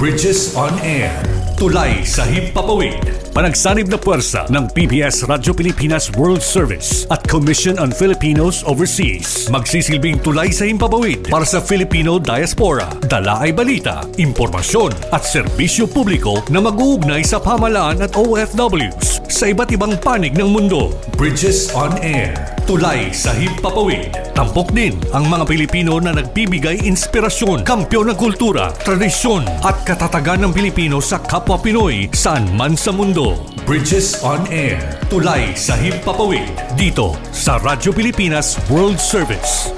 Bridges on Air. Tulay sa himpapawid. Panagsanib na puwersa ng PBS Radyo Pilipinas World Service at Commission on Filipinos Overseas. Magsisilbing tulay sa himpapawid para sa Filipino diaspora. Dala ay balita, impormasyon at serbisyo publiko na mag-uugnay sa pamahalaan at OFWs sa iba't ibang panig ng mundo. Bridges on Air. Tulay sa himpapawid. Tampok din ang mga Pilipino na nagbibigay inspirasyon, kampyon ng kultura, tradisyon at katatagan ng Pilipino sa kapwa Pinoy saan man sa mundo. Bridges on Air. Tulay sa himpapawid. Dito sa Radyo Pilipinas World Service.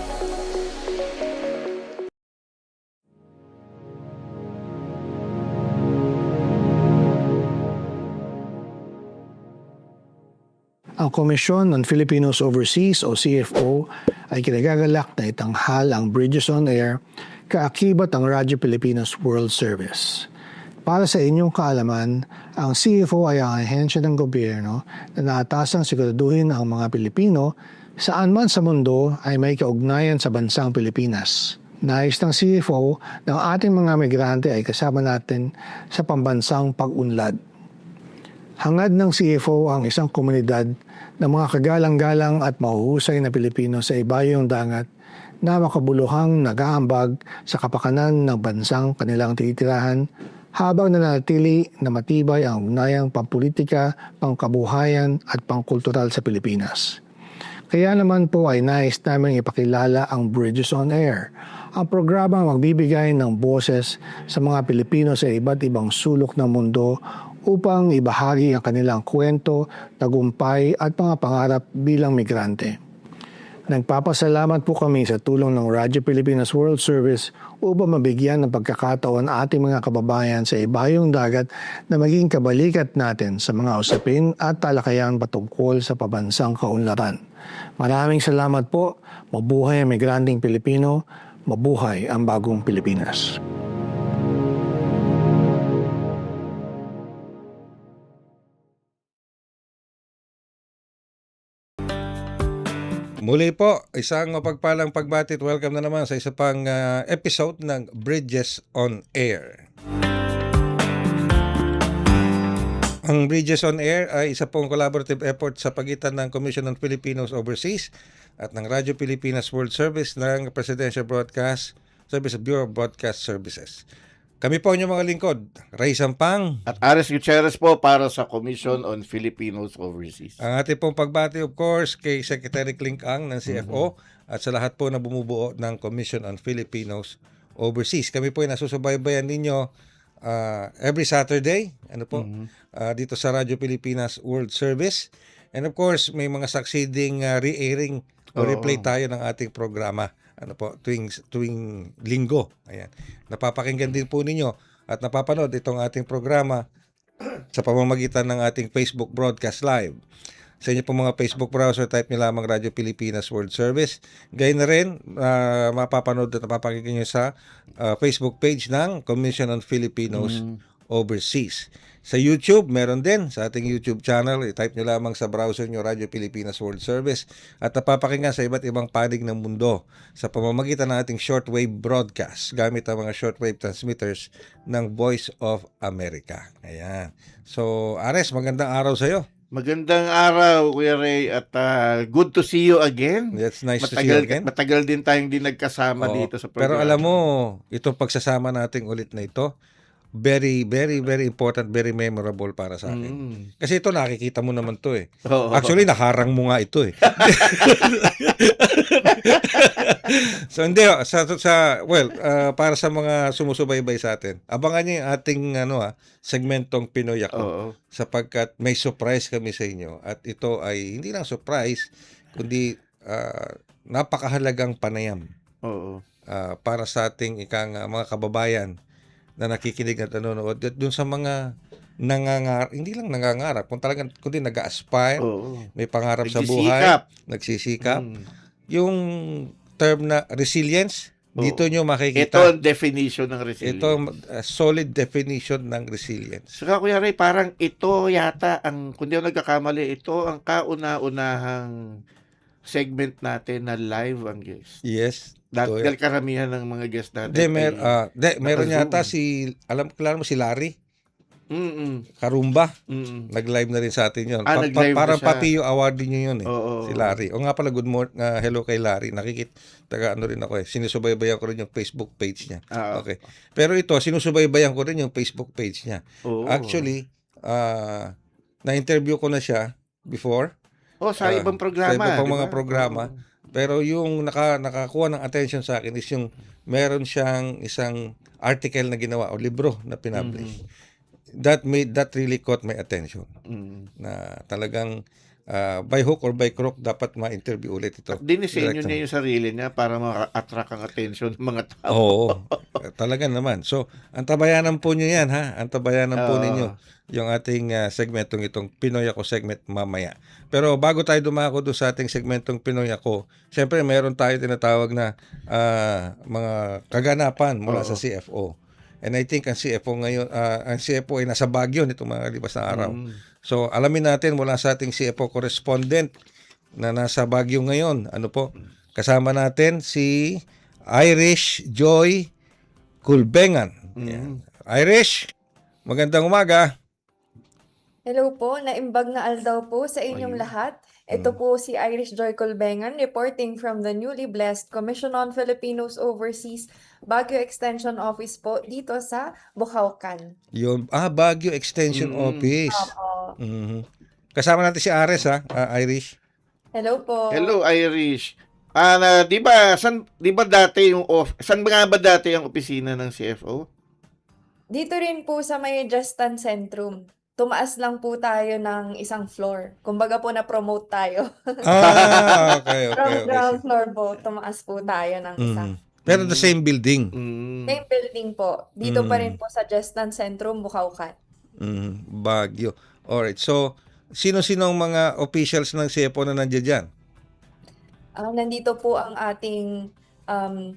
Ang Commission on Filipinos Overseas o CFO ay kinagagalak na itanghal ang Bridges on Air kaakibat ang Radyo Pilipinas World Service. Para sa inyong kaalaman, ang CFO ay ang ahensya ng gobyerno na naatasang siguraduhin ang mga Pilipino saan man sa mundo ay may kaugnayan sa bansang Pilipinas. Nais ng CFO ng ating mga migrante ay kasama natin sa pambansang pag-unlad. Hangad ng CFO ang isang komunidad ng mga kagalang-galang at mahuhusay na Pilipino sa ibayong dagat na makabuluhang nag-aambag sa kapakanan ng bansang kanilang titirahan habang nanatili na matibay ang ugnayang pampolitika, pangkabuhayan at pangkultural sa Pilipinas. Kaya naman po ay nais namin ipakilala ang Bridges on Air, ang programa magbibigay ng boses sa mga Pilipino sa iba't ibang sulok ng mundo upang ibahagi ang kanilang kwento, tagumpay at mga pangarap bilang migrante. Nagpapasalamat po kami sa tulong ng Radyo Pilipinas World Service upang mabigyan ng pagkakataon ating mga kababayan sa ibayong dagat na maging kabalikat natin sa mga usapin at talakayan patungkol sa pabansang kaunlaran. Maraming salamat po. Mabuhay ang migranteng Pilipino. Mabuhay ang bagong Pilipinas. Muli po, isang mapagpalang pagbati at welcome na naman sa isa pang episode ng Bridges on Air. Ang Bridges on Air ay isa pong collaborative effort sa pagitan ng Commission on Filipinos Overseas at ng Radyo Pilipinas World Service ng Presidential Broadcast Service Bureau of Broadcast Services. Kami po inyong mga lingkod, Ray Sampang at Ares Gutierrez po para sa Commission on Filipinos Overseas. Ang ating pong pagbati of course kay Secretary Clink Ang ng CFO at sa lahat po na bumubuo ng Commission on Filipinos Overseas. Kami po ay nasusubaybayan ninyo every Saturday dito sa Radyo Pilipinas World Service. And of course, may mga succeeding re-airing o replay tayo ng ating programa tuwing linggo. Ayan. Napapakinggan din po ninyo at napapanood itong ating programa sa pamamagitan ng ating Facebook Broadcast Live. Sa inyo po mga Facebook browser, type nyo lamang Radyo Pilipinas World Service. Gayun na rin, mapapanood at napapakinggan nyo sa Facebook page ng Commission on Filipinos Overseas. Sa YouTube, meron din sa ating YouTube channel. I-type nyo lamang sa browser nyo Radyo Pilipinas World Service at napapakinggan sa iba't ibang panig ng mundo sa pamamagitan ng ating shortwave broadcast gamit ang mga shortwave transmitters ng Voice of America. Ayan. So, Ares, magandang araw sa'yo. Magandang araw, Kuya Ray, at good to see you again. That's nice to see you again. Matagal din tayong di nagkasama dito sa Pero program. alam mo, itong pagsasama nating ulit na ito, very, very, very important, very memorable para sa akin. Kasi ito, nakikita mo naman to eh. Actually, naharang mo nga ito eh. So, hindi. Para sa mga sumusubaybay sa atin, abangan niyo yung ating segmentong Pinoy Ako. Sapagkat may surprise kami sa inyo. At ito ay hindi lang surprise, kundi napakahalagang panayam para sa ating mga kababayan na nakikinig at nanonood at dun sa mga hindi lang nangangarap, kundi nag-aspire, may pangarap sa buhay, nagsisikap. Yung term na resilience, dito nyo makikita. Ito ang definition ng resilience. Ito solid definition ng resilience. Saka Kuya Ray, parang ito yata, kung di ako nagkakamali, ito ang kauna-unahang segment natin na live ang guest. Yes. Ito, Dahil karamihan ng mga guest natin meron naka-Zoom. yata klaro mo si Larry Mm-mm. Karumba. Mm-mm. Nag-live na rin sa atin yun. Nag-live na Parang siya. pati yung award niyo yun eh. Oo. Si Larry. O nga pala, good morning. Hello kay Larry. Taga ano rin ako eh. Sinusubaybayan ko rin yung Facebook page niya. Okay. Pero ito, sinusubaybayan ko rin yung Facebook page niya. Oo. Actually, na-interview ko na siya before. Sa ibang programa. Sa iba pang di ba? mga programa. Oo. Pero yung nakakuha ng attention sa akin is yung meron siyang isang article na ginawa o libro na pinablish. That really caught my attention. Na talagang by hook or by crook dapat ma-interview ulit ito. Dinisenyo Direct- niya yung sarili niya para ma-attract ang attention ng mga tao. Oo. Talaga naman. So, antabayanan po niyo yan, ha? Antabayanan po Oo. ninyo yung ating segmentong itong Pinoy Ako segment mamaya. Pero bago tayo dumako doon sa ating segmentong Pinoy Ako, syempre meron tayo tinatawag na mga kaganapan mula sa CFO. And I think ang CFO ngayon, ang CFO ay nasa Baguio nitong mga lipas na araw. So, alamin natin mula sa ating CFO correspondent na nasa Baguio ngayon. Ano po? Kasama natin si Irish Joy Culbengan. Yan. Irish, magandang umaga. Hello po, naimbag na aldaw po sa inyong lahat. Ito po si Irish Joy Colbengan reporting from the newly blessed Commission on Filipinos Overseas Baguio Extension Office po dito sa Bukaucan. Yung Baguio Extension Office. Mhm. Kasama natin si Ares, ha, Irish. Hello po. Hello, Irish. Di ba dati yung saan nga ba dati ang opisina ng CFO? Dito rin po sa may Justan Centrum. Tumaas lang po tayo ng isang floor. Kumbaga po na-promote tayo. Okay. From ground floor po, tumaas po tayo ng isa. Pero the same building. Same building po. Dito pa rin po sa Justan Centrum, Bukaucan. Baguio. Alright. So, sino-sino ang mga officials ng CFO na nandiyan dyan? Nandito po ang ating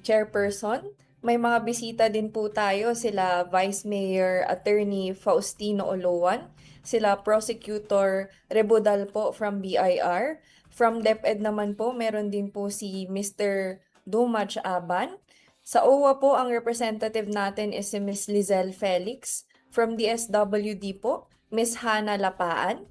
chairperson. May mga bisita din po tayo, sila Vice Mayor Attorney Faustino Oloan, sila Prosecutor Rebudal po from BIR. From DepEd naman po, meron din po si Mr. Dumach Aban. Sa OWA po, ang representative natin is si Ms. Lizelle Felix. From DSWD po, Ms. Hannah Lapaan.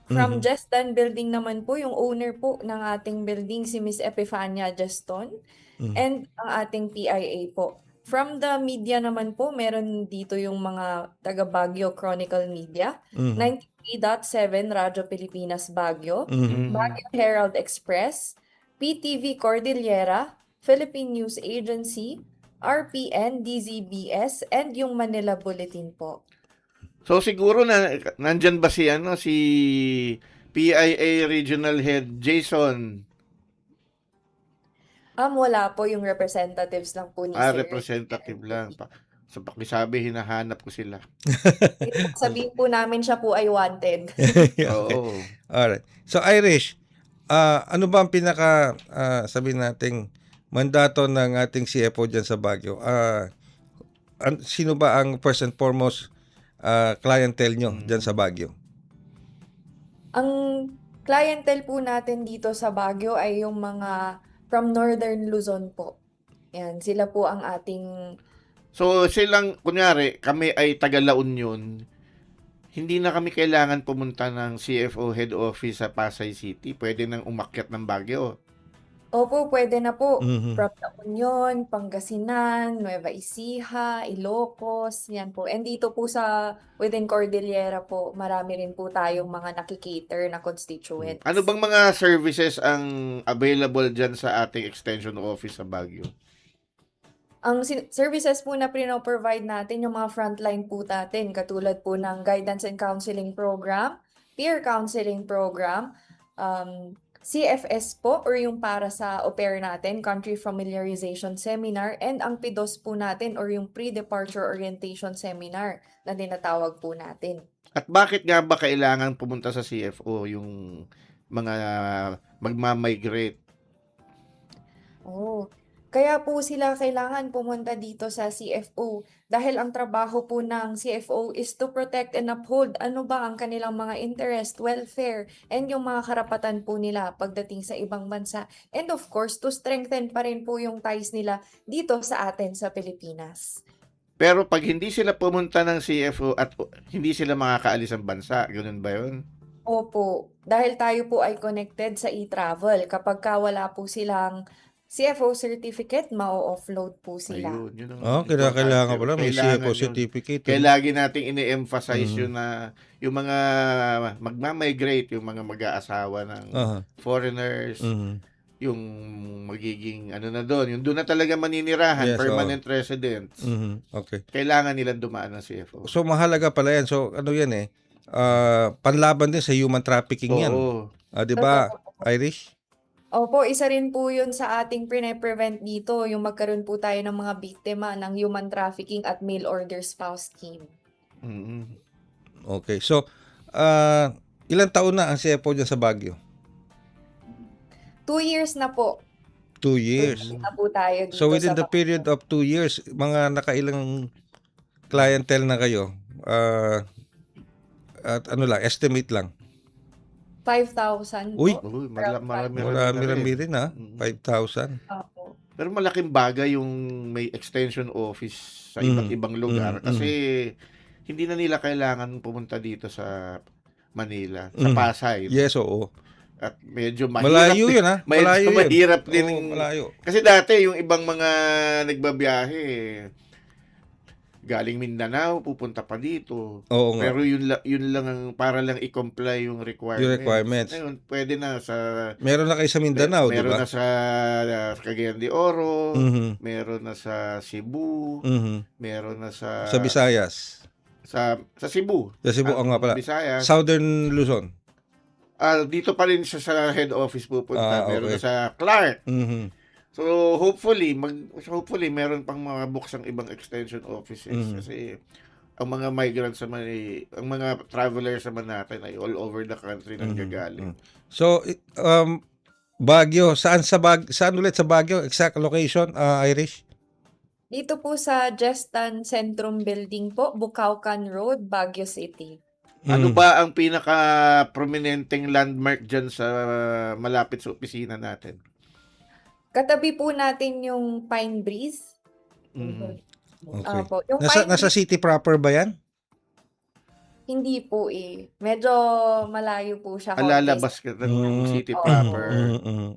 From Justan Building naman po, yung owner po ng ating building, si Ms. Epifania Juston. And ang ating PIA po. From the media naman po, meron dito yung mga taga Baguio Chronicle Media, 93.7 Radyo Pilipinas Baguio, Baguio Herald Express, PTV Cordillera, Philippine News Agency, RPN, DZBS, and yung Manila Bulletin po. So siguro nandyan ba si PIA Regional Head Jason? Wala po, yung representatives lang po ni Sir. Representative lang. So pakisabi, hinahanap ko sila. Sabihin po namin siya po ay wanted. Okay. Oo. Alright. So, Irish, ano ba ang pinaka, sabihin nating, mandato ng ating CFO dyan sa Baguio? Sino ba ang first and foremost clientele nyo dyan sa Baguio? Ang clientele po natin dito sa Baguio ay yung mga from Northern Luzon po. Yan, sila po ang ating... So silang, kunyari, kami ay taga La Union, hindi na kami kailangan pumunta ng CFO head office sa Pasay City. Pwede nang umakyat ng Baguio. Opo, pwede na po. From La Union, Pangasinan, Nueva Ecija, Ilocos, yan po. And dito po sa within Cordillera po, marami rin po tayong mga nakikater na constituents. Ano bang mga services ang available dyan sa ating extension office sa Baguio? Ang services po na provide natin, yung mga frontline po natin, katulad po ng guidance and counseling program, peer counseling program, CFS po or yung para sa au pair natin, Country Familiarization Seminar, and ang PIDOS po natin or yung Pre-Departure Orientation Seminar na tinatawag po natin. At bakit nga ba kailangan pumunta sa CFO yung mga magmamigrate? Kaya po sila kailangan pumunta dito sa CFO dahil ang trabaho po ng CFO is to protect and uphold ano ba ang kanilang mga interest, welfare, and yung mga karapatan po nila pagdating sa ibang bansa. And of course, to strengthen pa rin po yung ties nila dito sa atin sa Pilipinas. Pero pag hindi sila pumunta ng CFO at hindi sila makakaalis ng bansa, ganun ba yun? Opo, dahil tayo po ay connected sa e-travel. Kapag wala po silang CFO certificate, ma-offload po sila. Ayun, yun ang Oh, importante. kailangan pala may Kailangan CFO yun. certificate. Kaya lagi nating ini-emphasize Mhm. yun na yung mga magmamigrate, yung mga mag-aasawa ng Aha. foreigners, Mhm. yung magiging ano na doon, yung doon na talaga maninirahan, Yes, permanent residents. Mhm. Okay. Kailangan nilang dumaan ng CFO. So mahalaga pala yan. So ano yan eh? Panlaban din sa human trafficking yan. Oo. 'Di ba, Irish? Opo, isa rin po yun sa ating prevent dito, yung magkaroon po tayo ng mga biktima ng human trafficking at mail order spouse scheme. Mhm. Okay. So ilang taon na ang CFO dyan sa Baguio? 2 years na po. 2 years. Na po tayo dito So within sa the period of 2 years, mga nakailang clientele na kayo? At ano lang, estimate lang. 5,000 Uy! po. Uy, marami Marami rin ha. Mhm. 5,000. Opo. Pero malaking bagay yung may extension office sa iba't Mhm. ibang lugar Mhm. kasi hindi na nila kailangan pumunta dito sa Manila, sa Mhm. Pasay. Yes, oo. At medyo mahirap Malayo din. yun ha. Medyo Malayo yun. mahirap din. Oo, malayo. Kasi dati yung ibang mga nagbabiyahe galing Mindanao pupunta pa dito. Oo nga. Pero yun lang ang para lang i-comply yung requirements. Yung requirements. Ngayon, pwede na sa Meron na kayo sa Mindanao, di meron ba? na sa Cagayan de Oro, Mhm. meron na sa Cebu, Mhm. meron na sa Sa Visayas. sa Cebu. Sa Cebu, Ang nga pala. Visayas. Southern Luzon. Dito pa rin siya sa head office pupunta. Meron okay. na sa Clark. Mhm. So hopefully meron pang mga buksang ibang extension offices Mhm. kasi ang mga migrants naman ang mga travelers naman natin ay all over the country nang Mhm. gagaling. So, Baguio, saan ulit sa Baguio? Exact location, Irish? Dito po sa Gestan Centrum Building po, Bukaucan Road, Baguio City. Ano Mhm. ba ang pinaka prominenteng landmark diyan sa malapit sa opisina natin? Katabi po natin yung Pine Breeze. Mhm. Okay. Opo. Yung Nasa Pine Breeze, city proper ba yan? hindi po eh. Medyo malayo po siya. konti. Lalabas ka ng city Oo. proper.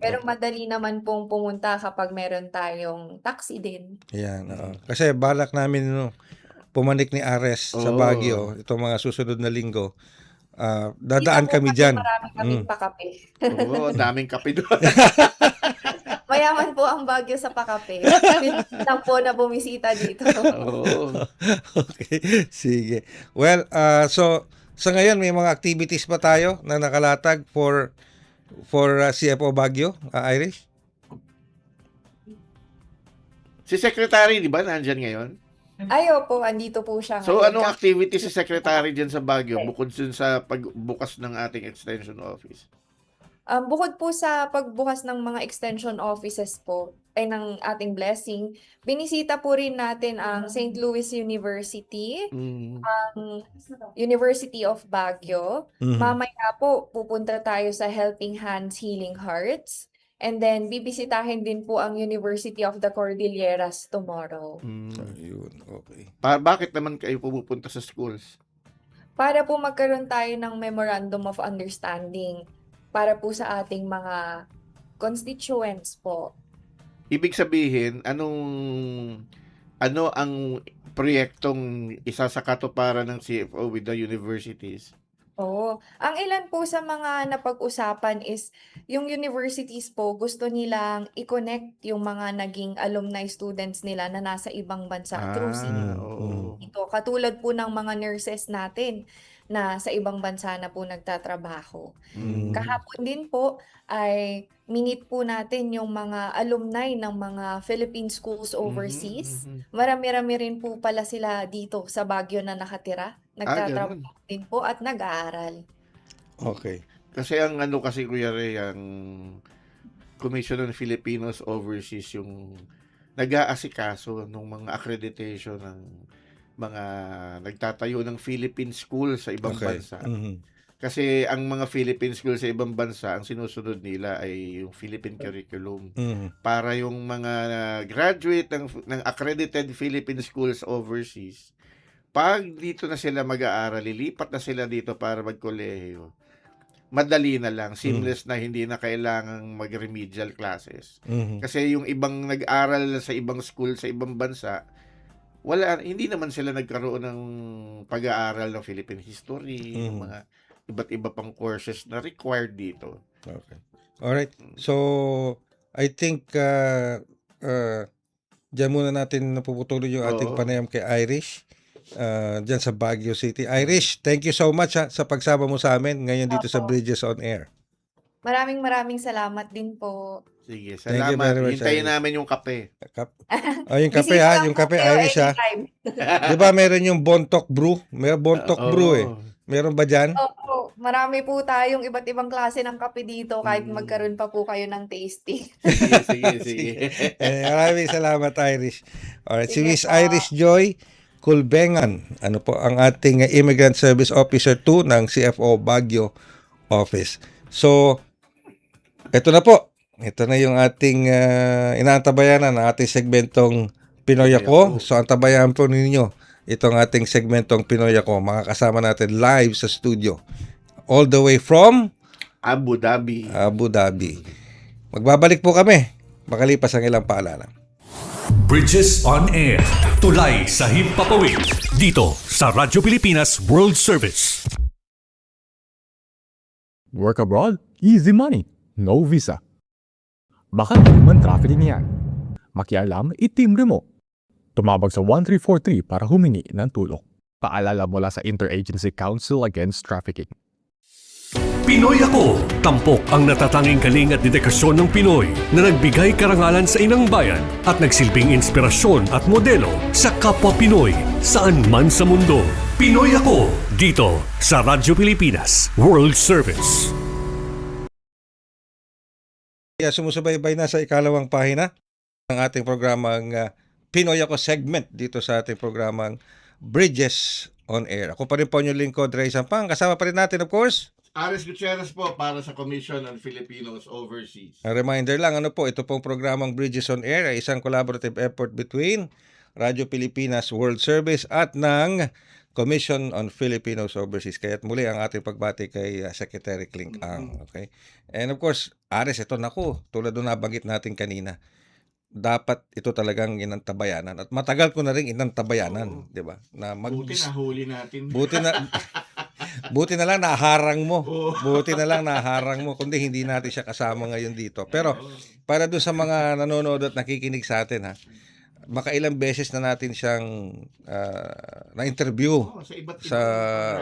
Pero madali naman pong pumunta kapag meron tayong taxi din. Yan, oo. Kasi balak namin pumanik ni Ares sa Oo. Baguio itong mga susunod na linggo. Kita Dadaan po kami kasi dyan. Marami kaming pakape. Oo, ang daming kape doon. Mayaman po ang Baguio sa pakape. Lang po na bumisita dito. Oo. Okay, sige. Well, so sa ngayon may mga activities pa tayo na nakalatag for CFO Baguio, Irish? Si Secretary, di ba, nandyan ngayon? Ay, opo, andito po siya So, ngayon. anong activity si Secretary dyan sa Baguio bukod dun sa pagbukas ng ating extension office? Bukod po sa pagbukas ng mga extension offices po, ay ng ating blessing, binisita po rin natin ang St. Louis University, ang University of Baguio. Mhm. Mamaya po, pupunta tayo sa Helping Hands, Healing Hearts. And then, bibisitahin din po ang University of the Cordilleras tomorrow. Ayun, okay. Bakit naman kayo pumupunta sa schools? Para po magkaroon tayo ng Memorandum of Understanding para po sa ating mga constituents po. Ibig sabihin, ano ang proyektong isa sa katuparan ng CFO with the universities? Oo. Ang ilan po sa mga napag-usapan is yung universities po gusto nilang i-connect yung mga naging alumni students nila na nasa ibang bansa through Oo. ito. Katulad po ng mga nurses natin na sa ibang bansa na po nagtatrabaho. Kahapon din po ay minit po natin yung mga alumni ng mga Philippine schools overseas. Marami-rami rin po pala sila dito sa Baguio na nakatira. Nagtatrabaho din po at nag-aaral. Okay. Kasi kasi Kuya Ray, ang Commission on Filipinos Overseas yung nag-aasikaso ng mga accreditation ng mga nagtatayo ng Philippine school sa ibang Okay. bansa. Mhm. Kasi ang mga Philippine school sa ibang bansa, ang sinusunod nila ay yung Philippine curriculum. Mhm. Para yung mga graduate ng accredited Philippine schools overseas, pag dito na sila mag-aaral, lilipat na sila dito para magkolehiyo, madali na lang, seamless na, hindi na kailangang mag-remedial classes. Mhm. Kasi yung ibang nag-aral sa ibang school sa ibang bansa, hindi naman sila nagkaroon ng pag-aaral ng Philippine history, ng mga iba't iba pang courses na required dito. Okay. Alright. So, I think diyan muna natin napuputuloy yung ating Oo. panayam kay Irish diyan sa Baguio City. Irish, thank you so much sa pagsama mo sa amin ngayon dito sa Opo. Bridges on Air. Maraming salamat din po. Sige, Thank you salamat. very much, Hintayin Irish. namin yung kape. Yung kape Bisita ha, lang yung po kape kayo Irish ha. anytime. Di ba meron yung Bontok Brew? May Bontok Oo. Brew eh. Meron ba dyan? Opo, marami po tayong iba't ibang klase ng kape dito kahit magkaroon pa po kayo ng tasting. Sige. Maraming salamat, Irish. Alright, si Sige Miss po. Irish Joy Culbengan, ano po, ang ating Immigrant Service Officer 2 ng CFO Baguio Office. So, ito na po. Ito na yung ating inaantabayanan ng ating segmentong Pinoy Ako. So, antabayan po ninyo itong ating segmentong Pinoy Ako. Makakasama natin live sa studio. All the way from Abu Dhabi. Abu Dhabi. Magbabalik po kami makalipas ang ilang paalala. Bridges on Air. Tulay sa Himpapawid. Dito sa Radyo Pilipinas World Service. Work abroad? Easy money. No visa. Baka human trafficking yan. Makialam, itimbre mo. Tumawag sa 1343 para humingi ng tulong. Paalala mula sa Interagency Council Against Trafficking. Pinoy Ako. Tampok ang natatanging kaling at dedikasyon ng Pinoy na nagbigay karangalan sa inang bayan at nagsilbing inspirasyon at modelo sa kapwa Pinoy saan man sa mundo. Pinoy Ako. Dito sa Radyo Pilipinas World Service. Kaya sumusubaybay na sa ikalawang pahina ng ating programang Pinoy Ako segment dito sa ating programang Bridges on Air. Ako pa rin po yung lingkod, Ray Sampang. Kasama pa rin natin, of course, Aris Gutierrez po para sa Commission on Filipinos Overseas. a reminder lang, ito pong programang Bridges on Air ay isang collaborative effort between Radyo Pilipinas World Service at ng Commission on Filipinos Overseas. Kaya't muli ang ating pagbati kay Secretary Clink Ang. Okay? And of course, Aris, ito tulad doon nabanggit natin kanina, dapat ito talagang inantabayanan. At matagal ko na rin inantabayanan, di ba? Buti na huli natin. Buti na lang naharang mo. Buti na lang naharang mo. Kundi hindi natin siya kasama ngayon dito. Pero para doon sa mga nanonood at nakikinig sa atin, makailang beses na natin siyang na-interview Sa iba't ibang sa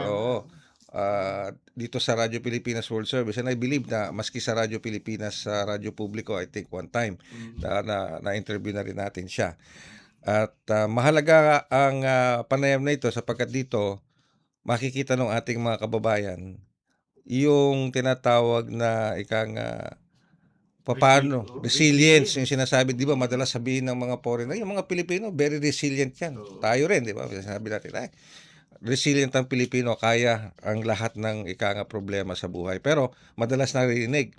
programa. dito sa Radyo Pilipinas World Service. And I believe na maski sa Radyo Pilipinas, sa Radyo Publiko, I think one time na-interview na rin natin siya. At mahalaga ang panayam na ito sapagkat dito makikita ng ating mga kababayan yung tinatawag na paano resilience, yung sinasabi, di ba, madalas sabihin ng mga foreigner, yung mga Pilipino very resilient yan. Tayo rin, di ba? Sabi natin, resilient ang Pilipino, kaya ang lahat ng problema sa buhay. Pero madalas narinig.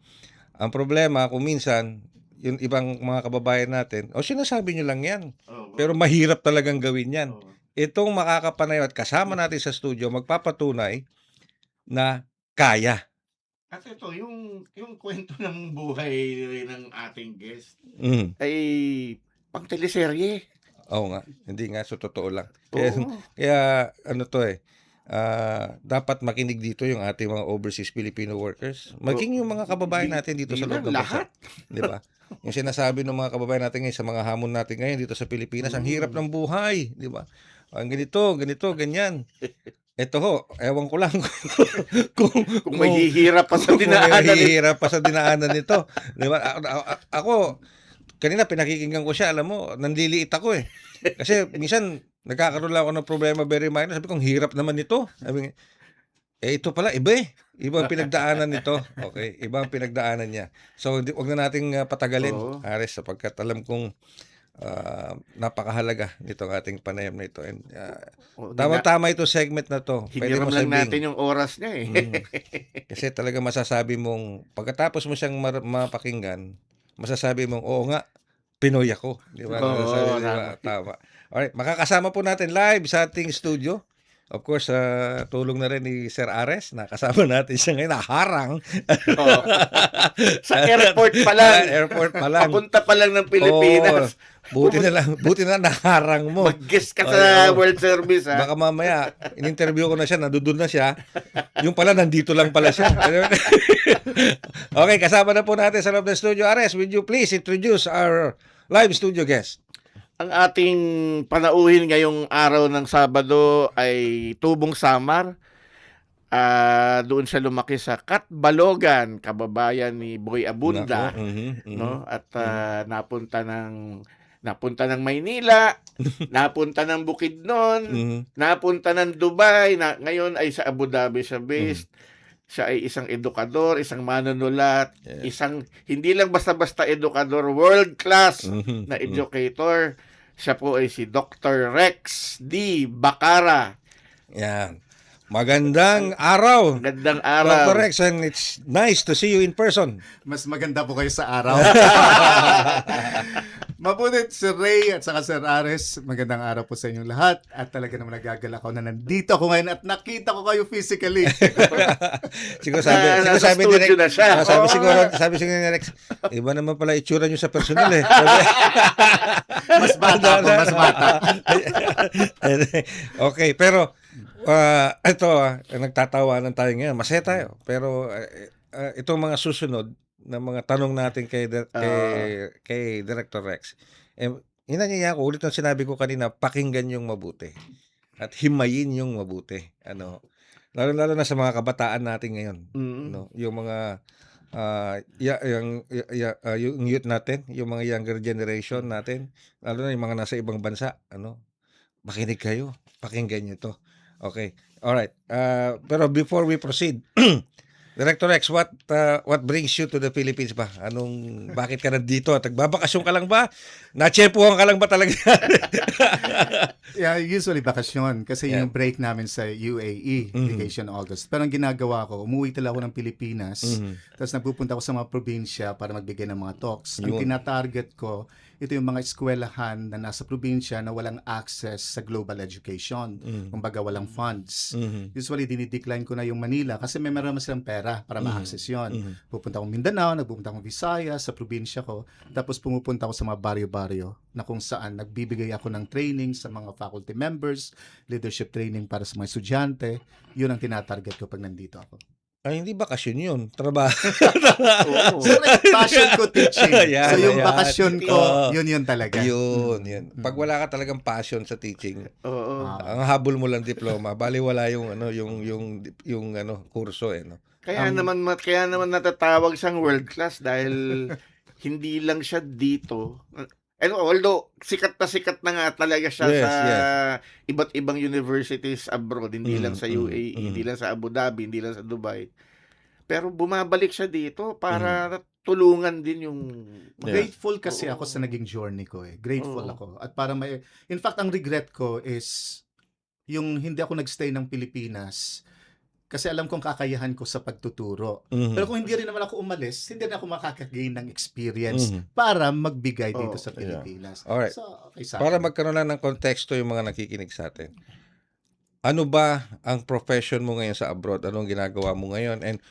Ang problema kung minsan yung ibang mga kababayan natin, sinasabi nyo lang yan. Pero mahirap talagang gawin yan. Itong makakapanayo at kasama natin sa studio, magpapatunay na kaya. At ito, yung kwento ng buhay ng ating guest Mm. ay pang teleserye. Oo nga, hindi nga, so totoo lang. Oo. Kaya dapat makinig dito yung ating mga overseas Filipino workers. Maging yung mga kababayan natin dito sa loob ng bansa. Lahat. Di ba? Yung sinasabi ng mga kababayan natin ngayon sa mga hamon natin ngayon dito sa Pilipinas, ang hirap ng buhay. Di ba? Ang ganito, ganyan. Ito ho, ewan ko lang Kung may hihirap pa sa dinaanan. Kung may hihirap pa sa dinaanan nito. Di ba? Ako, kanina pinakikinggan ko siya, alam mo, nanliliit ako eh. Kasi minsan, nagkakaroon lang ako ng problema very minor. Sabi ko, hirap naman nito. Sabi, ito pala, iba eh. Iba ang pinagdaanan nito. Okay, iba ang pinagdaanan niya. So, wag na nating patagalin, Oo. Ares, sapagkat alam kong napakahalaga nitong ating panayam na ito. And O, tama-tama itong segment na to. Pwede hiniram mo lang sabihin. natin yung oras niya eh. Kasi talaga masasabi mong, pagkatapos mo siyang mapakinggan, masasabi mong, oo nga, Pinoy ako. Di ba? Oo, Nasasabi, di ba? Tama. Alright, makakasama po natin live sa ating studio. Of course, tulong na rin ni Sir Ares. Nakasama natin siya ngayon. Naharang. Oo. Sa airport pa lang. Airport pa lang. Papunta pa lang ng Pilipinas. Oo. Buti na naharang mo. Mag-guest ka sa Oo. World Service, ha? Baka mamaya, in-interview ko na siya, nandun na siya. Yung pala, nandito lang pala siya. Okay, kasama na po natin sa loob ng studio. Ares, would you please introduce our live studio guest? Ang ating panauhin ngayong araw ng Sabado ay Tubong Samar. Doon siya lumaki sa Katbalogan, kababayan ni Boy Abunda. Nako, No? At napunta ng Maynila, napunta ng Bukidnon, napunta ng Dubai, ngayon ay sa Abu Dhabi siya based. Siya ay isang edukador, isang manunulat, isang hindi lang basta-basta edukador, world class na educator. Siya po ay si Dr. Rex D. Bacara. Yan. Magandang araw. Magandang araw. Dr. Rex, and it's nice to see you in person. Mas maganda po kayo sa araw. Mabuti, Sir Ray at saka Sir Ares. Magandang araw po sa inyong lahat. At talaga naman nagagalak ako na nandito ako ngayon at nakita ko kayo physically. Siguro Nasa sabi studio direct, na siya. sabi siguro ni Rex, iba naman pala itsura niyo sa personal eh. Mas bata ako, mas bata. Okay, pero ito, nagtatawanan tayo ngayon. Masaya tayo. Pero itong mga susunod na mga tanong natin kay Director Rex, hinanyiya ko, ulit ang sinabi ko kanina, pakinggan yung mabuti. At himayin yung mabuti. Lalo na sa mga kabataan natin ngayon. No? Yung mga yung youth natin, yung mga younger generation natin, lalo na yung mga nasa ibang bansa, makinig kayo, pakinggan nyo to. Okay. All right. Pero before we proceed, Director Rex, what brings you to the Philippines ba? Bakit ka nandito? Nagbabakasyon ka lang ba? Natsyempuhan ka lang ba talaga? Yeah, usually bakasyon. Kasi yung break namin sa UAE, Vacation August. Pero ang ginagawa ko, umuwi talaga ako ng Pilipinas. Tapos nagpupunta ako sa mga probinsya para magbigay ng mga talks. Ang tinatarget ko, ito yung mga eskwelahan na nasa probinsya na walang access sa global education. Kumbaga walang funds. Usually dinidecline ko na yung Manila kasi may marami silang pera para ma-access yun. Pupunta akong Mindanao, nagpupunta akong Visayas sa probinsya ko. Tapos pumupunta ako sa mga baryo-baryo na kung saan nagbibigay ako ng training sa mga faculty members, leadership training para sa mga estudyante. Yun ang tinatarget ko pag nandito ako. Ay, hindi bakasyon yun. Trabaho. So, passion ko teaching. Yan, So, yung yan. bakasyon ko, Oo. yun talaga. Yun. Pag wala ka talagang passion sa teaching, Oo. ang habol mo lang diploma, bali wala yung kurso no. Kaya naman natatawag siyang world class dahil hindi lang siya dito. Although sikat na nga talaga siya Yes, sa yes. iba't ibang universities abroad, hindi lang sa UAE, mm. hindi lang sa Abu Dhabi, hindi lang sa Dubai. Pero bumabalik siya dito para tulungan din yung Grateful kasi Oo. ako sa naging journey ko eh. Grateful Oo. ako. At para in fact, ang regret ko is yung hindi ako nagstay ng Pilipinas kasi alam kong kakayahan ko sa pagtuturo. Pero kung hindi rin naman ako umalis, hindi na ako makakagain ng experience para magbigay dito sa Pilipinas. Alright. So, okay sa Para akin. magkaroon lang ng konteksto yung mga nakikinig sa atin. Ano ba ang profession mo ngayon sa abroad? Anong ginagawa mo ngayon? And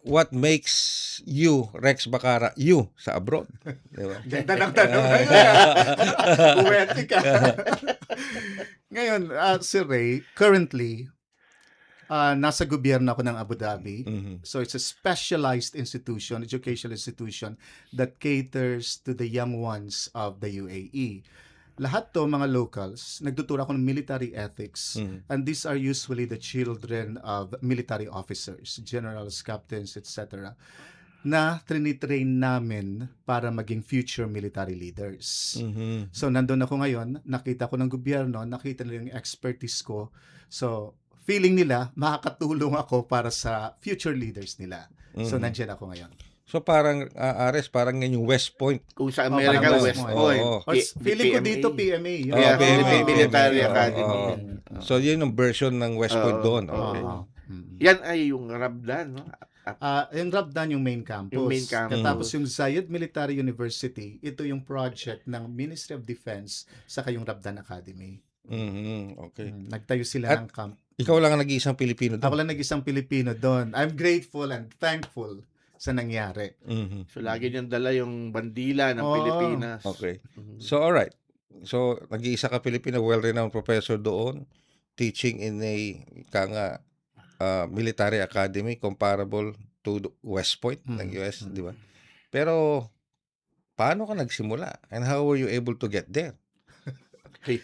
what makes you, Rex Bacara, you sa abroad? Diba? Ganda ng tanong. Uwerte ka. Ngayon, Sir Ray, currently, nasa gobyerno ako ng Abu Dhabi. So it's a specialized institution, educational institution that caters to the young ones of the UAE. Lahat to mga locals, nagtuturo ako ng military ethics. And these are usually the children of military officers, generals, captains, etc. na trinitrain namin para maging future military leaders. So nandun ako ngayon, nakita ko ng gobyerno, nakita nila yung expertise ko. So feeling nila, makakatulong ako para sa future leaders nila. So, nandiyan ako ngayon. So parang Ares, parang yan yung West Point. Kung sa Oh, America, parang West West Point. Oo. Or feeling ko dito PMA. Yun. Yeah, PMA, Philippine Military PMA, Academy. oo. So yun yung version ng West Point Oo, doon. oo. Okay. Yan ay yung Rabdan, no? Yung Rabdan yung main campus. Yung main campus. Tapos yung Zayed Military University, ito yung project ng Ministry of Defense saka yung Rabdan Academy. Okay. Nagtayo sila At ng camp. Ikaw lang ang nag-iisang Pilipino Ako doon. lang nag-isang Pilipino doon. I'm grateful and thankful sa nangyari. So lagi niyang dala yung bandila ng Oo. Pilipinas. Okay. So alright. So nag-iisa ka Pilipino, well-renowned professor doon, teaching in a military academy comparable to the West Point ng US, di ba? Pero paano ka nagsimula? And how were you able to get there?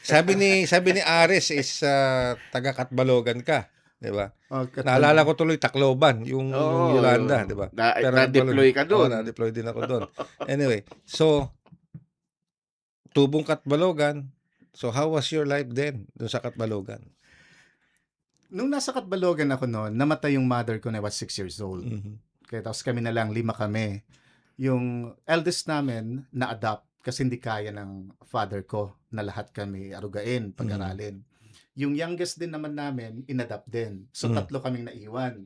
Sabi ni Ares is taga Katbalogan ka, 'di ba? Naalala ko tuloy Tacloban, yung Oo, Yolanda, 'di ba? Na-deploy ka doon. Na-deploy din ako doon. Anyway, so tubong Katbalogan. So how was your life then doon sa Katbalogan? Nung nasa Katbalogan ako noon, namatay yung mother ko na I was 6 years old. Kaya tapos kami na lang, 5 kami. Yung eldest namin na-adopt kasi hindi kaya ng father ko na lahat kami arugain, pag-aralin. Yung youngest din naman namin, in-adopt din. So, 3 kaming naiwan.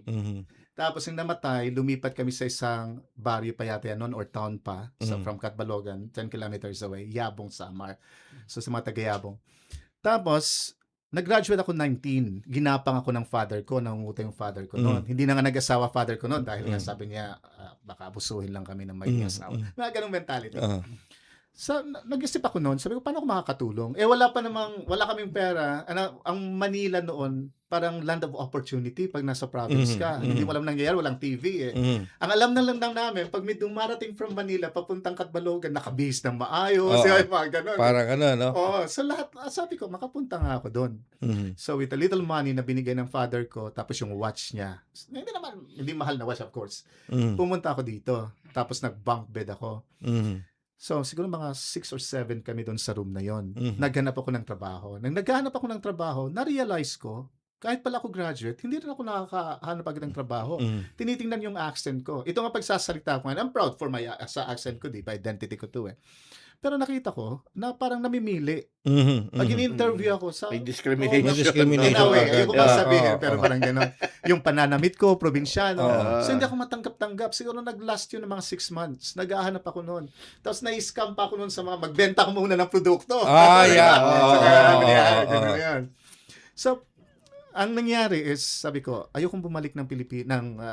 Tapos, yung namatay, lumipat kami sa isang baryo pa yata yan noon or town pa from Katbalogan, 10 kilometers away, Yabong, Samar. So, sa mga taga-Yabong. Tapos, nag-graduate ako 19. Ginapang ako ng father ko, nangunguta yung father ko noon. Hindi na nga nag-asawa father ko noon dahil nga sabi niya, baka abusuhin lang kami ng may asawa. Mga ganong mentality. So, nag-isip ako noon, sabi ko, paano ako makakatulong? Wala kaming pera. Ang Manila noon, parang land of opportunity pag nasa province ka. Hindi mo alam nangyayari, walang TV eh. Ang alam na lang namin, pag may dumarating from Manila, papuntang Katbalogan, nakabihis ng maayos, mga ganon. Parang no? So lahat, sabi ko, makapunta nga ako doon. So with a little money na binigay ng father ko, tapos yung watch niya, hindi mahal na watch of course, pumunta ako dito. Tapos nag-bunk bed ako. So, siguro mga 6 or 7 kami doon sa room na yon. Naghanap ako ng trabaho. Nang naghanap ako ng trabaho, na-realize ko, kahit pala ako graduate, hindi rin ako nakakahanap agad ng trabaho. Tinitingnan yung accent ko. Ito nga pagsasalita ko ngayon, I'm proud for my sa accent ko, di ba? Identity ko to eh. Pero nakita ko na parang namimili. Pag in-interview ako sa... May discrimination. May discrimination. In a way, ayoko pa sabihin, pero Oo. parang gano'n. Yung pananamit ko, probinsyano. So hindi ako matanggap-tanggap. Siguro nag-last yun ng mga 6 months. Nag-ahanap ako noon. Tapos na-scam pa ako noon sa mga magbenta ko muna ng produkto. Ganun yan. So, ang nangyari is, sabi ko, ayokong bumalik ng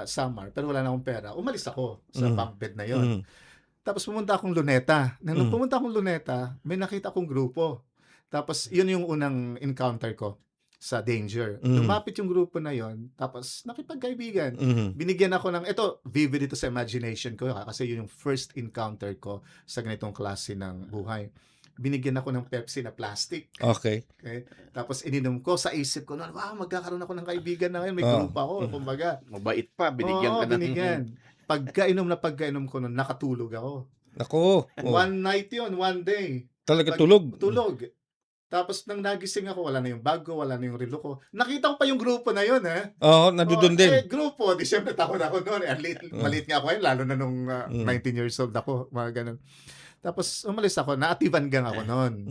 Samar, pero wala na akong pera. Umalis ako sa bunk bed na yon. Tapos pumunta akong Luneta. Nung pumunta akong Luneta, may nakita akong grupo. Tapos yun yung unang encounter ko sa danger. Lumapit yung grupo na yon, tapos nakipagkaibigan. Binigyan ako ng, ito, vivid ito sa imagination ko kasi yun yung first encounter ko sa ganitong klase ng buhay. Binigyan ako ng Pepsi na plastic. Okay. Tapos ininom ko, sa isip ko, wow, magkakaroon ako ng kaibigan na ngayon. May grupo ako, kumbaga. Mabait pa, binigyan ka ng... binigyan. Pagkainom ko nun, nakatulog ako. Nako. One night yun, one day. Talaga tulog. Tulog. Tapos nang nagising ako, wala na yung bag ko, wala na yung relo ko. Nakita ko pa yung grupo na yun, eh. Oo, nandun din. Grupo, di syempre takot ako noon. Maliit nga ako ngayon, lalo na nung 19 years old ako, mga ganun. Tapos umalis ako, naatiban gang ako noon.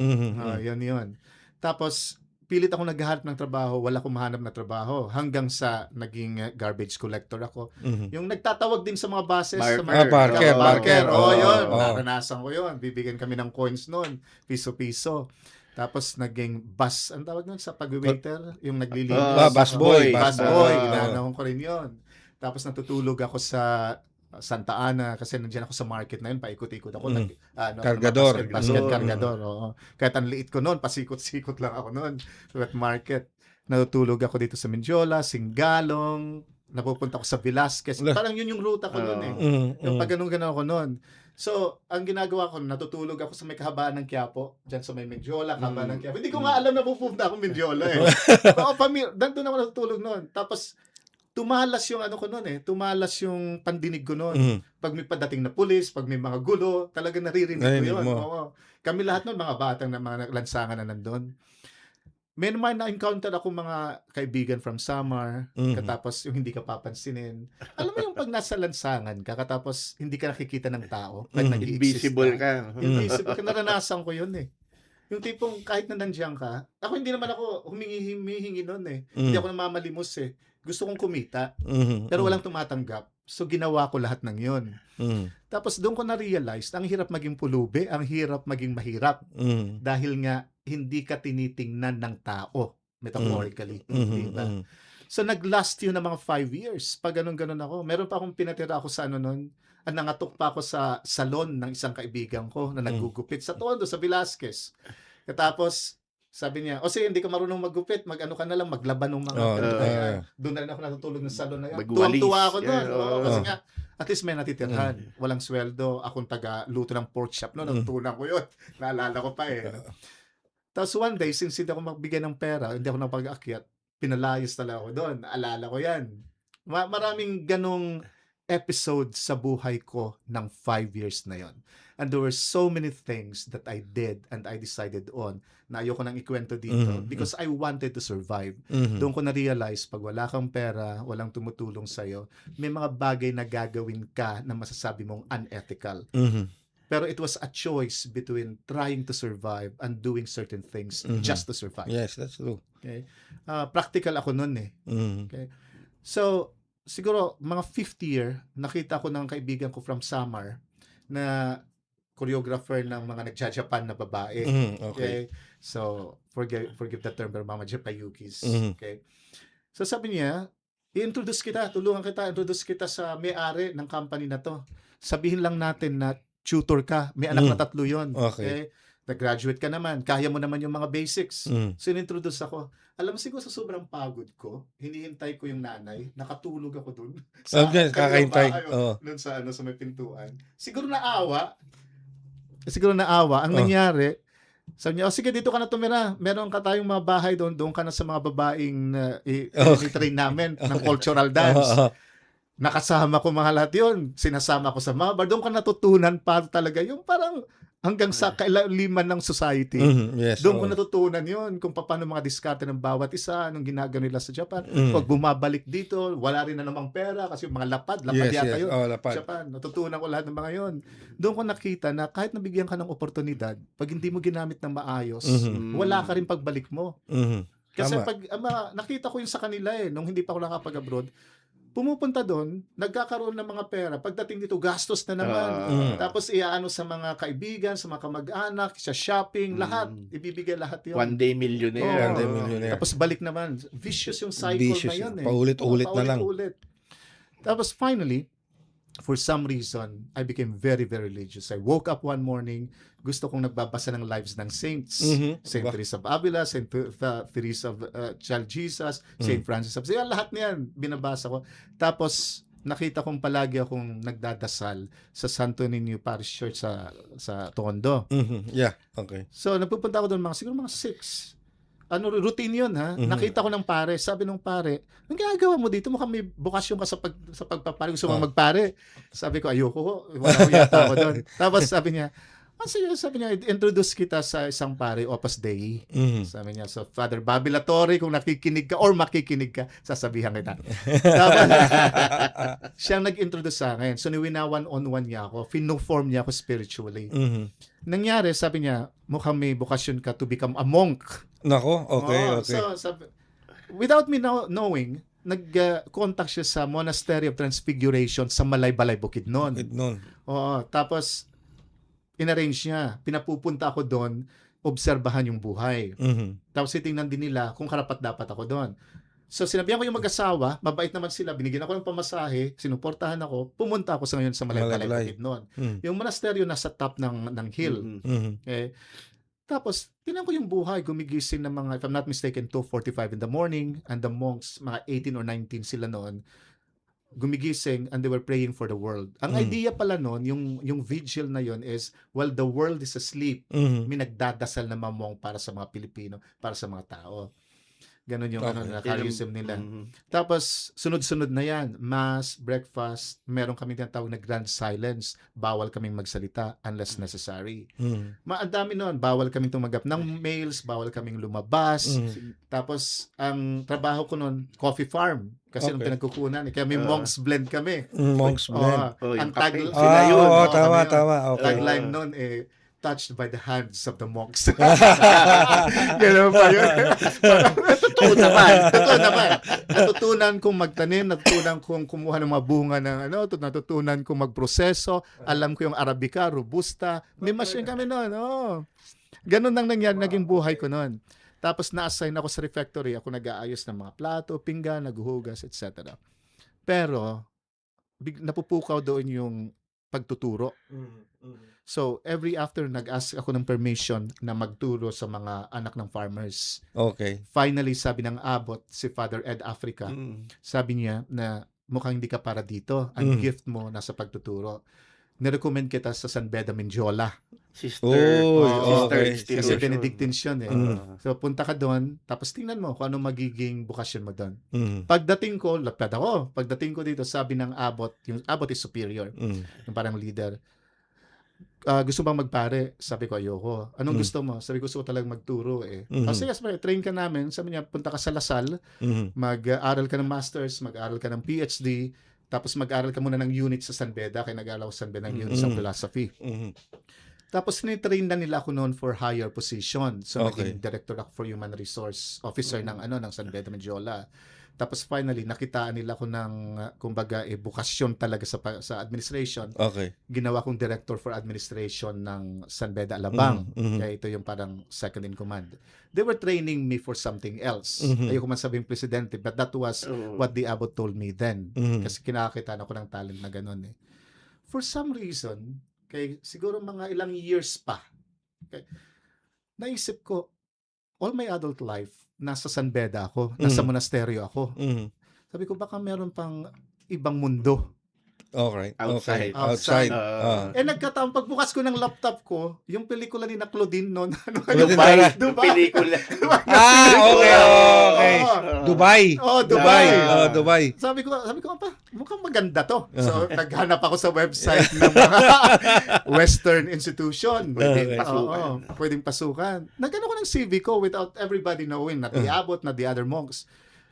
Yun. Tapos pilit ako naghahanap ng trabaho, wala akong mahanap na trabaho hanggang sa naging garbage collector ako. Yung nagtatawag din sa mga buses, sa mga Barker. Yun. Naranasan ko yun. Bibigyan kami ng coins noon, piso-piso. Tapos naging bus, ang tawag nun sa pag-waiter, yung naglilinis. Busboy. Busboy, inanahon ko rin yun. Tapos natutulog ako sa Santa Ana kasi nandiyan ako sa market na yun, paikot-ikot ako. Kargador. Basket kargador. Oo. Kahit ang liit ko noon, pasikot-sikot lang ako noon. At market. Natutulog ako dito sa Mindiola, Singalong, napupunta ako sa Velasquez. Parang yun yung ruta ko noon eh. Yung pag ganun-ganun ako noon. So, ang ginagawa ko, natutulog ako sa may kahabaan ng Quiapo, dyan sa may Mindiola, kahabaan ng Quiapo. Hindi ko nga alam na pupunta akong Mindiola eh. Doon ako natutulog noon. Tapos, tumalas yung ko noon eh. Tumalas yung pandinig ko noon. Pag may padating na pulis, pag may mga gulo, talaga naririnig ko yun. Oo. Kami lahat noon, mga batang na mga lansangan na nandun. may naman na-encounter ako mga kaibigan from Samar, Mhm. katapos yung hindi ka papansinin. Alam mo yung pag nasa lansangan ka, katapos hindi ka nakikita ng tao, kahit Mhm. nag-i-exist Invisible ka. ka. Invisible ka. Naranasan ko yun eh. Yung tipong kahit na nandiyan ka, ako hindi naman ako humihingi nun eh. Hindi ako namamalimos eh. Gusto kong kumita, Mhm. pero walang tumatanggap. So ginawa ko lahat ng yun. Mhm. Tapos doon ko na-realize, ang hirap maging pulubi, ang hirap maging mahirap. Mhm. Dahil nga, hindi ka tinitingnan ng tao, metaphorically. Mhm. Di ba? Mhm. So nag-last yun ng mga 5 years. Pag ganun-ganun ako. Meron pa akong pinatira ako sa ano nun. Nangatok pa ako sa salon ng isang kaibigan ko na naggugupit sa Tondo, sa Velasquez. Katapos, sabi niya, o sige, hindi ka marunong maggupit, mag-ano ka na lang, maglaban ng mga doon na rin ako natutulog ng salon na yan. Magwalis. Tuwang-tuwa ako doon. Yeah, Oo, oo. kasi nga, at least may natitirhan. Walang sweldo. Akong taga-luto ng pork chop. No, natutunan ko yun. Naalala ko pa eh. Tapos one day, since hindi ako magbigay ng pera, hindi ako napag-akyat, pinalayas talaga ako doon. Naalala ko yan. Maraming ganong episode sa buhay ko ng 5 years na yon. And there were so many things that I did and I decided on na ayoko nang ikwento dito because I wanted to survive. Mhm. Doon ko na-realize, pag wala kang pera, walang tumutulong sa'yo, may mga bagay na gagawin ka na masasabi mong unethical. Mhm. Pero it was a choice between trying to survive and doing certain things just to survive. Yes, that's true. Okay? Practical ako nun eh. Mhm. So, siguro, mga 5th year, nakita ko ng kaibigan ko from Samar na choreographer ng mga nagja-Japan na babae. Mhm. Okay. Okay? So, forgive the term, pero mga Japayukis. Mhm. Okay? So, sabi niya, i-introduce kita, tulungan kita, introduce kita sa may-ari ng company na to. Sabihin lang natin na tutor ka. May anak na 3 yon. Okay. Nag-graduate ka naman. Kaya mo naman yung mga basics. Mhm. So, in-introduce ako. Alam mo, siguro sa sobrang pagod ko, hinihintay ko yung nanay, nakatulog ako dun. Okay, kakahintay. bahay, Oo. dun sa, sa may pintuan. Siguro naawa. Ang Oh. nangyari, sabi niya, sige, dito ka na tumira. Meron ka tayong mga bahay doon. Doon ka na sa mga babaeng i-train namin ng cultural dance. Oo. Nakasama ko mga lahat yun. Sinasama ko sa mga bar. Doon ka natutunan para talaga yung parang hanggang sa kailaliman ng society. Mhm. Yes. Doon ko oo. natutunan yun kung paano mga diskarte ng bawat isa, anong ginagawa nila sa Japan. Mm. Pag bumabalik dito, wala rin na namang pera kasi yung mga lapad Yes, yata yes. yun. Oh, lapad. Japan, natutunan ko lahat ng mga yon. Doon ko nakita na kahit nabigyan ka ng oportunidad, pag hindi mo ginamit ng maayos, Mhm. wala ka rin pagbalik mo. Mhm. Kasi Tama. pag nakita ko yun sa kanila nung hindi pa ako nakapag-abroad, pumupunta doon, nagkakaroon ng mga pera. Pagdating dito, gastos na naman. Tapos iaano sa mga kaibigan, sa mga kamag-anak, sa shopping, lahat. Ibibigay lahat yun. One day millionaire. Oo. One day millionaire. Tapos balik naman. Vicious yung cycle Vicious na yun yun. Paulit-ulit na lang. Paulit-ulit. Tapos finally, for some reason, I became very, very religious. I woke up one morning, gusto kong nagbabasa ng lives ng saints. Mhm. Saint Ba- Teresa of Avila, Saint Teresa of Child Jesus, Saint Francis of Sales, lahat niyan binabasa ko. Tapos nakita kong palagi akong nagdadasal sa Santo Niño Parish Church sa Tondo. Mhm. Yeah. Okay. So nagpupunta ako doon siguro mga 6. Routine yun ha. Nakita ko ng pare, sabi nung pare, anong ginagawa mo dito? Mukhang may bukasyon ka sa pagpapare. Gusto mo magpare? Sabi ko, ayoko. Wala ko yata ako doon. Tapos sabi niya, sabi niya, introduce kita sa isang pare, Opus Dei. Mhm. Sabi niya, so Father Bobby Latorre, kung nakikinig ka or makikinig ka, sasabihan kita. Tapos, siyang nag-introduce sa akin. So, niwina-one-on-one niya ako. Fino-form niya ako spiritually. Mhm. Nangyari, sabi niya, mukhang may bukasyon ka to become a monk. Nako, okay, Oo, okay. So, without me knowing, nag-contact siya sa Monastery of Transfiguration sa Malaybalay, Bukidnon. Noon. Oo, tapos inarrange niya. Pinapupunta ako doon, obserbahan yung buhay. Mhm. Tapos titingnan din nila kung karapat-dapat ako doon. So sinabihan ko yung mag-asawa, mabait naman sila, binigyan ako ng pamasahe, sinuportahan ako, pumunta ako sa ngayon sa Malaybalay, Malaybalay. Bukidnon. Mhm. Yung monasteryo nasa top ng hill. Mhm. Okay. Tapos, tingnan ko yung buhay, gumigising ng mga, if I'm not mistaken, 2:45 in the morning, and the monks, mga 18 or 19 sila noon, gumigising and they were praying for the world. Ang idea pala noon, yung vigil na yon is, while the world is asleep, Mhm. may nagdadasal na mga monk para sa mga Pilipino, para sa mga tao. Ganon yung Okay. na charism nila. Mhm. Tapos, sunod-sunod na yan. Mass, breakfast, meron kami tinatawag na grand silence. Bawal kaming magsalita unless necessary. Mm. Ang dami nun. Bawal kaming tumanggap ng mails, bawal kaming lumabas. Mm. Tapos, ang trabaho ko nun, coffee farm. Kasi nung Okay. pinagkukunan, kaya may monks blend kami. Monks blend. Oo, Oh, ang yung kape. tag- Sila yun. Oo, Oo, tama, ano yun? tama. Okay. Tagline nun touched by the hands of the monks. Ganun pa yun. Totoo naman. Totoo naman. Natutunan kong magtanim, natutunan kong kumuha ng mga bunga ng natutunan kong magproseso. Alam ko yung Arabica, Robusta. May machine kami noon. Oh. Ganun lang nangyari, naging buhay ko noon. Tapos na-assign ako sa refectory. Ako nag-aayos ng mga plato, pinggan, naghuhugas, etc. Pero, napupukaw doon yung pagtuturo. So, every after nag-ask ako ng permission na magturo sa mga anak ng farmers. Okay. Finally, sabi ng abot, si Father Ed Africa, sabi niya na mukhang hindi ka para dito. Ang gift mo nasa pagtuturo. Nirecommend kita sa San Beda Mindiola. Sister. okay. Sister Kasi institution. Benedictines yun eh. Mm. So, punta ka doon, tapos tingnan mo kung ano magiging bukasyon mo doon. Mm. Pagdating ko, lapad ako. Pagdating ko dito, sabi ng abot, yung abot is superior, Mm. yung parang leader. Gusto bang magpare? Sabi ko, ayoko. Anong gusto mo? Sabi ko, gusto ko talagang magturo eh. Mhm. Sige, sabi, train ka namin. Sabi niya, punta ka sa Lasal, Mm. mag-aral ka ng masters, mag-aral ka ng PhD, tapos mag-aral ka muna ng unit sa San Beda, kaya nag-aral ako sa San Beda ng unit sa philosophy. Mm. Tapos nitrain na nila ako noon for higher position. So Okay. naging director ako for human resource officer ng ng San Beda Medjola. Tapos finally nakitaan nila ako ng kumbaga bukasyon talaga sa administration. Okay. Ginawa kong director for administration ng San Beda Alabang. Mhm. Kaya ito yung parang second in command. They were training me for something else. Mhm. Ayoko man sabing presidente, but that was Oo. what the abot told me then. Mhm. Kasi kinakakitaan ako ng talent na ganun eh. For some reason, siguro mga ilang years pa, naisip ko, all my adult life, nasa San Beda ako, nasa monasteryo ako. Mm. Sabi ko, baka meron pang ibang mundo. Okay. Outside. Okay. Outside. Ah. Nagkataon, pagbukas ko ng laptop ko, yung pelikula ni na Claudine noon, Claudine Dubai. Tara. Yung pelikula. Okay. Okay. Dubai. Oh, Dubai. Dubai. Sabi ko pa, mukhang maganda to. So, naghanap ako sa website ng mga Western institution. Pwedeng Okay. pasukan. Oo, pwedeng pasukan. Nagano ko ng CV ko without everybody knowing, not the abot, not the other monks.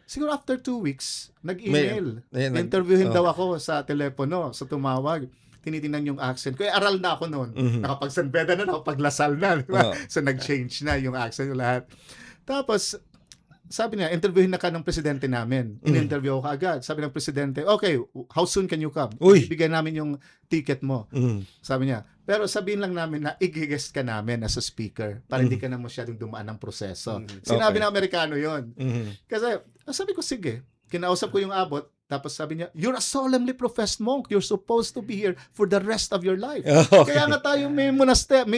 Siguro after 2 weeks, nag-email. Interviewin daw ako sa telepono, sa tumawag. Tinitingnan yung accent ko. Aral na ako noon. Nakapag-San Beda na, nakapag-Lasal na. Di ba? So, nag-change na yung accent yung lahat. Tapos, sabi niya, interviewin na ka ng presidente namin. In-interview ako agad. Sabi ng presidente, okay, how soon can you come? Uy! Ibigay namin yung ticket mo. Mm. Sabi niya, pero sabihin lang namin na i-guest ka namin as a speaker para hindi ka na masyadong dumaan ng proseso. Sinabi Okay. ng Amerikano yon. Mm. Kasi, sabi ko, sige. Kinausap ko yung abot. Tapos sabi niya, you're a solemnly professed monk. You're supposed to be here for the rest of your life. Okay. Kaya nga tayo may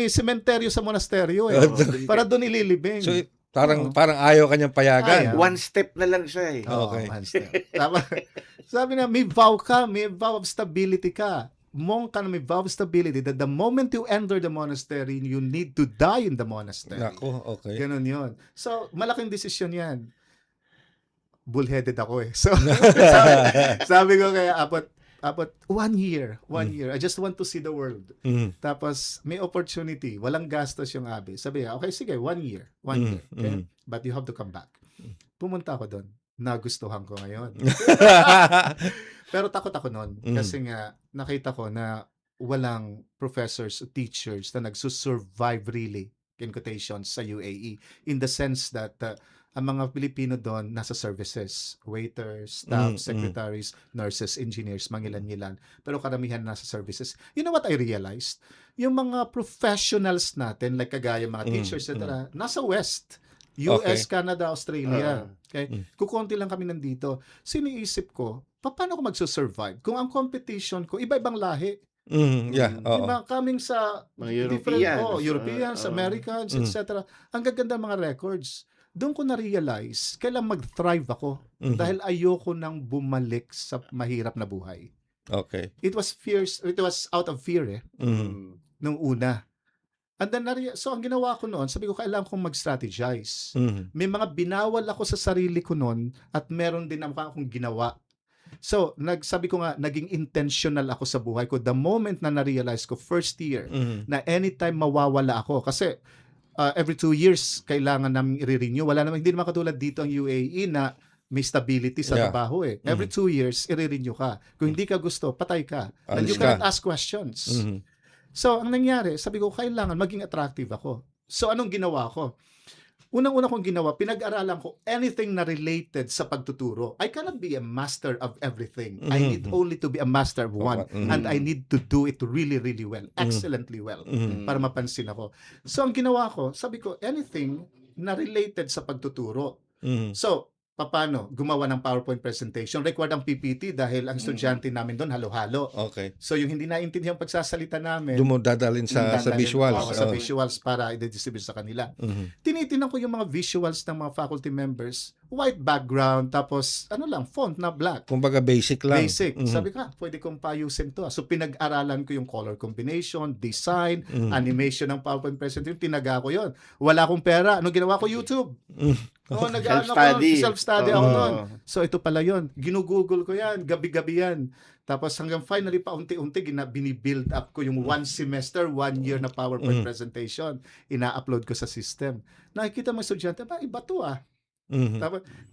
sementeryo sa monasteryo eh. Para doon ililibing. So, parang ayaw kanyang payagan. Ayaw. One step na lang siya eh. Oo, Okay. one step. Sabi na, may vow ka, may vow of stability ka. Monk ka na may vow of stability that the moment you enter the monastery, you need to die in the monastery. Nako, okay. Ganun yun. So, malaking desisyon yan. Bullheaded ako eh. So, sabi ko kaya, about 1 year. 1 year. I just want to see the world. Mm. Tapos, may opportunity. Walang gastos yung abi. Sabi niya, okay, sige, 1 year. 1 year. Okay? But you have to come back. Pumunta ako doon. Nagustuhan ko ngayon. Pero takot ako noon. Kasi nga, nakita ko na walang professors, teachers na nagsusurvive really, in quotations, sa UAE. In the sense that ang mga Pilipino doon nasa services, waiters, staff, secretaries, nurses, engineers, mangilan-ngilan. Pero karamihan nasa services. You know what I realized? Yung mga professionals natin, like kagaya mga teachers, etc., nasa West. US, Canada, Australia. Okay? Kukunti lang kami nandito. Siniisip ko, paano ko magsusurvive? Kung ang competition ko, iba-ibang lahi. Yeah, oo. Diba? Coming sa Mga different, Europeans. Europeans, Americans, etc. Ang gaganda mga records. Doon ko na-realize, kailan mag-thrive ako dahil ayoko nang bumalik sa mahirap na buhay. Okay. It was out of fear eh, nung una. And then, so ang ginawa ko noon, sabi ko, kailangan kong mag-strategize. May mga binawal ako sa sarili ko noon at meron din naman akong ginawa. So, sabi ko nga, naging intentional ako sa buhay ko. The moment na na-realize ko, first year, na anytime mawawala ako. Kasi, every 2 years, kailangan namin i-renew. Wala naman, hindi naman katulad dito ang UAE na may stability sa trabaho eh. Every 2 years, i-renew ka. Kung hindi ka gusto, patay ka. And you cannot ask questions. So, ang nangyari, sabi ko, kailangan maging attractive ako. So, anong ginawa ko? Unang-una kong ginawa, pinag-aralan ko anything na related sa pagtuturo. I cannot be a master of everything. I need only to be a master of one. And I need to do it really, really well. Excellently well. Para mapansin ako. So, ang ginawa ko, sabi ko, anything na related sa pagtuturo. So, paano gumawa ng PowerPoint presentation? Required ang PPT dahil ang estudyante namin doon halo-halo. Okay. So yung hindi naintindihan pagsasalita namin, Doon mo dadalhin sa visuals. sa visuals para i-distribute sa kanila. Tinitingnan ko yung mga visuals ng mga faculty members, white background, tapos font na black. Kumbaga basic lang. Basic. Sabi ko, pwede kong paayusin to. So pinag-aralan ko yung color combination, design, animation ng PowerPoint presentation, tinaga ko yon. Wala akong pera. Ano ginawa ko? YouTube. Self-study ako noon. So ito pala yon. Ginugoogle ko yan. Gabi-gabi yan. Tapos hanggang finally paunti-unti binibuild up ko yung 1 semester, 1 year na PowerPoint presentation. Ina-upload ko sa system. Nakikita mo estudyante, iba to ah.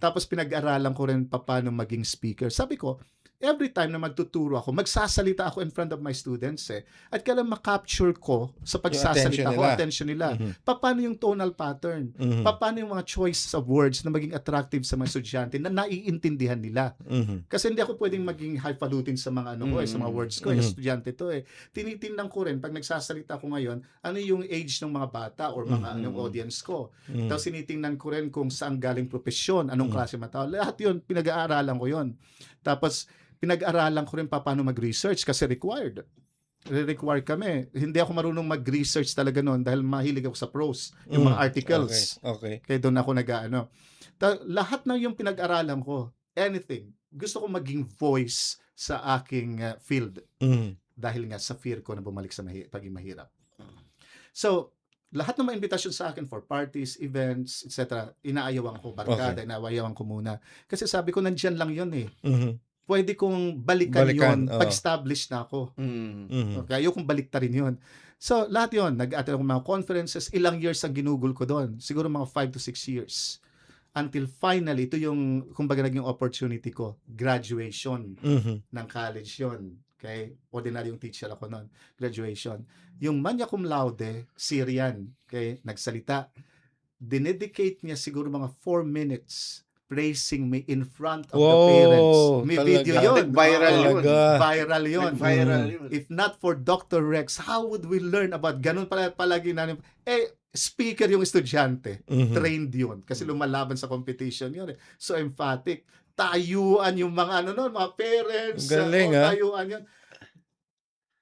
Tapos pinag-aralan ko rin paano maging speaker. Sabi ko, every time na magtuturo ako, magsasalita ako in front of my students at kailan ma-capture ko sa pagsasalita ko, attention nila. Paano yung tonal pattern? Paano yung mga choices of words na maging attractive sa mga estudyante na naiintindihan nila? Kasi hindi ako pwedeng maging highfalutin sa mga sa mga words ko. Estudyante to Tinitingnan ko rin pag nagsasalita ko ngayon, ano yung age ng mga bata or mga yung audience ko. Tapos tinitingnan ko rin kung saan galing profesyon, anong klase matao. Lahat yun, pinag-aaralan ko yun. Tapos, pinag-aralan ko rin paano mag-research kasi required kami. Hindi ako marunong mag-research talaga noon dahil mahilig ako sa prose, yung mga articles. Okay. Kaya doon ako lahat ng yung pinag-aralan ko, anything, gusto ko maging voice sa aking field. Dahil nga sa fear ko na bumalik sa pagiging mahirap. So, lahat ng mga invitation sa akin for parties, events, etc., inaayawan ko, barkada, inaayawan ko muna. Kasi sabi ko, nandyan lang yun Pwede kong balikan yun pag-establish na ako. Okay, ayokong baliktarin yun. So, lahat yun. Nag-attend ako mga conferences. Ilang years ang ginugol ko doon. Siguro mga 5 to 6 years. Until finally, ito yung, kumbaga naging opportunity ko. Graduation ng college yun. Okay? Ordinaryong teacher ako noon. Graduation. Yung magna cum laude, Syrian, okay? Nagsalita. Dinedicate niya siguro mga 4 minutes praising me in front of the parents. May video yun. Viral yun. If not for Dr. Rex, how would we learn about ganun palagi namin? Speaker yung estudyante. Trained yun. Kasi lumalaban sa competition yun. So emphatic. Tayuan yung mga mga parents. Galing tayuan yun.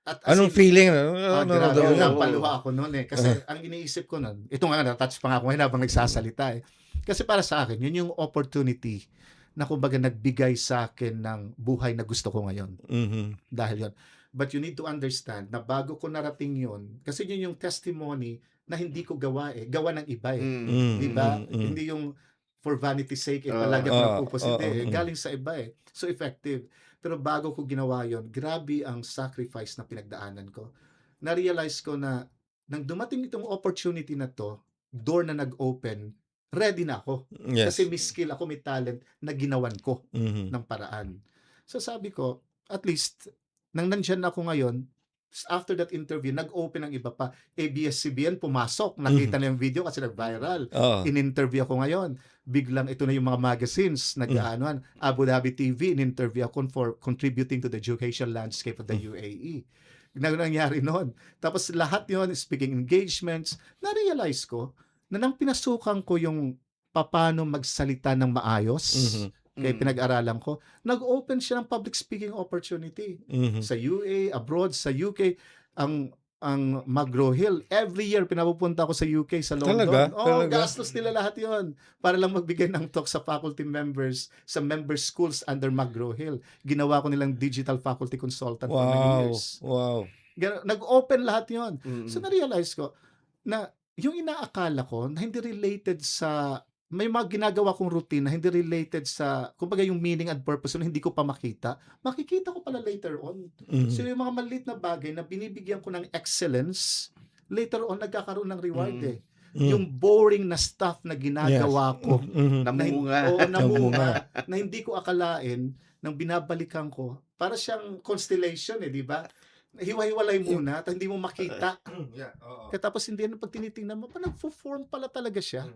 At anong feeling? Napaluha ako noon Kasi ang iniisip ko noon, ito nga na-touch pa nga ako ngayon habang nagsasalita Kasi para sa akin, yun yung opportunity na kumbaga nagbigay sa akin ng buhay na gusto ko ngayon. Dahil yun. But you need to understand na bago ko narating yun, kasi yun yung testimony na hindi ko gawa gawa ng iba Diba? Hindi yung for vanity sake palagi ako nagpupusite galing sa iba So effective. Pero bago ko ginawa yon, grabe ang sacrifice na pinagdaanan ko. Na-realize ko na nang dumating itong opportunity na to, door na nag-open, ready na ako. Yes. Kasi may skill ako, may talent na ginawan ko ng paraan. So sabi ko, at least, nang nandyan na ako ngayon, after that interview, nag-open ang iba pa. ABS-CBN, pumasok. Nakita na yung video kasi nag-viral. In-interview ako ngayon. Biglang ito na yung mga magazines. Nag-aanuan. Abu Dhabi TV, in-interview ako for contributing to the education landscape of the UAE. Nangyari noon. Tapos lahat yun, speaking engagements, na-realize ko na nang pinasukan ko yung paano magsalita ng maayos, kaya pinag-aralan ko, nag-open siya ng public speaking opportunity sa UAE, abroad, sa UK, ang McGraw-Hill. Every year, pinapupunta ako sa UK, sa London. Talaga? Gastos nila lahat yon para lang magbigay ng talk sa faculty members, sa member schools under McGraw-Hill. Ginawa ko nilang digital faculty consultant for many years. Wow. Nag-open lahat yon So, na-realize ko, na yung inaakala ko na hindi related sa may mga ginagawa kong routine na hindi related sa kumbaga yung meaning and purpose na hindi ko pa makikita ko pala later on. So yung mga maliit na bagay na binibigyan ko ng excellence, later on nagkakaroon ng reward eh. Yung boring na stuff na ginagawa ko Namunga. namunga na hindi ko akalain nang binabalikan ko para siyang constellation di ba? Hiwa-hiwalay muna at hindi mo makita. Kaya tapos hindi pag tinitingnan mo, nagfo-form pala talaga siya.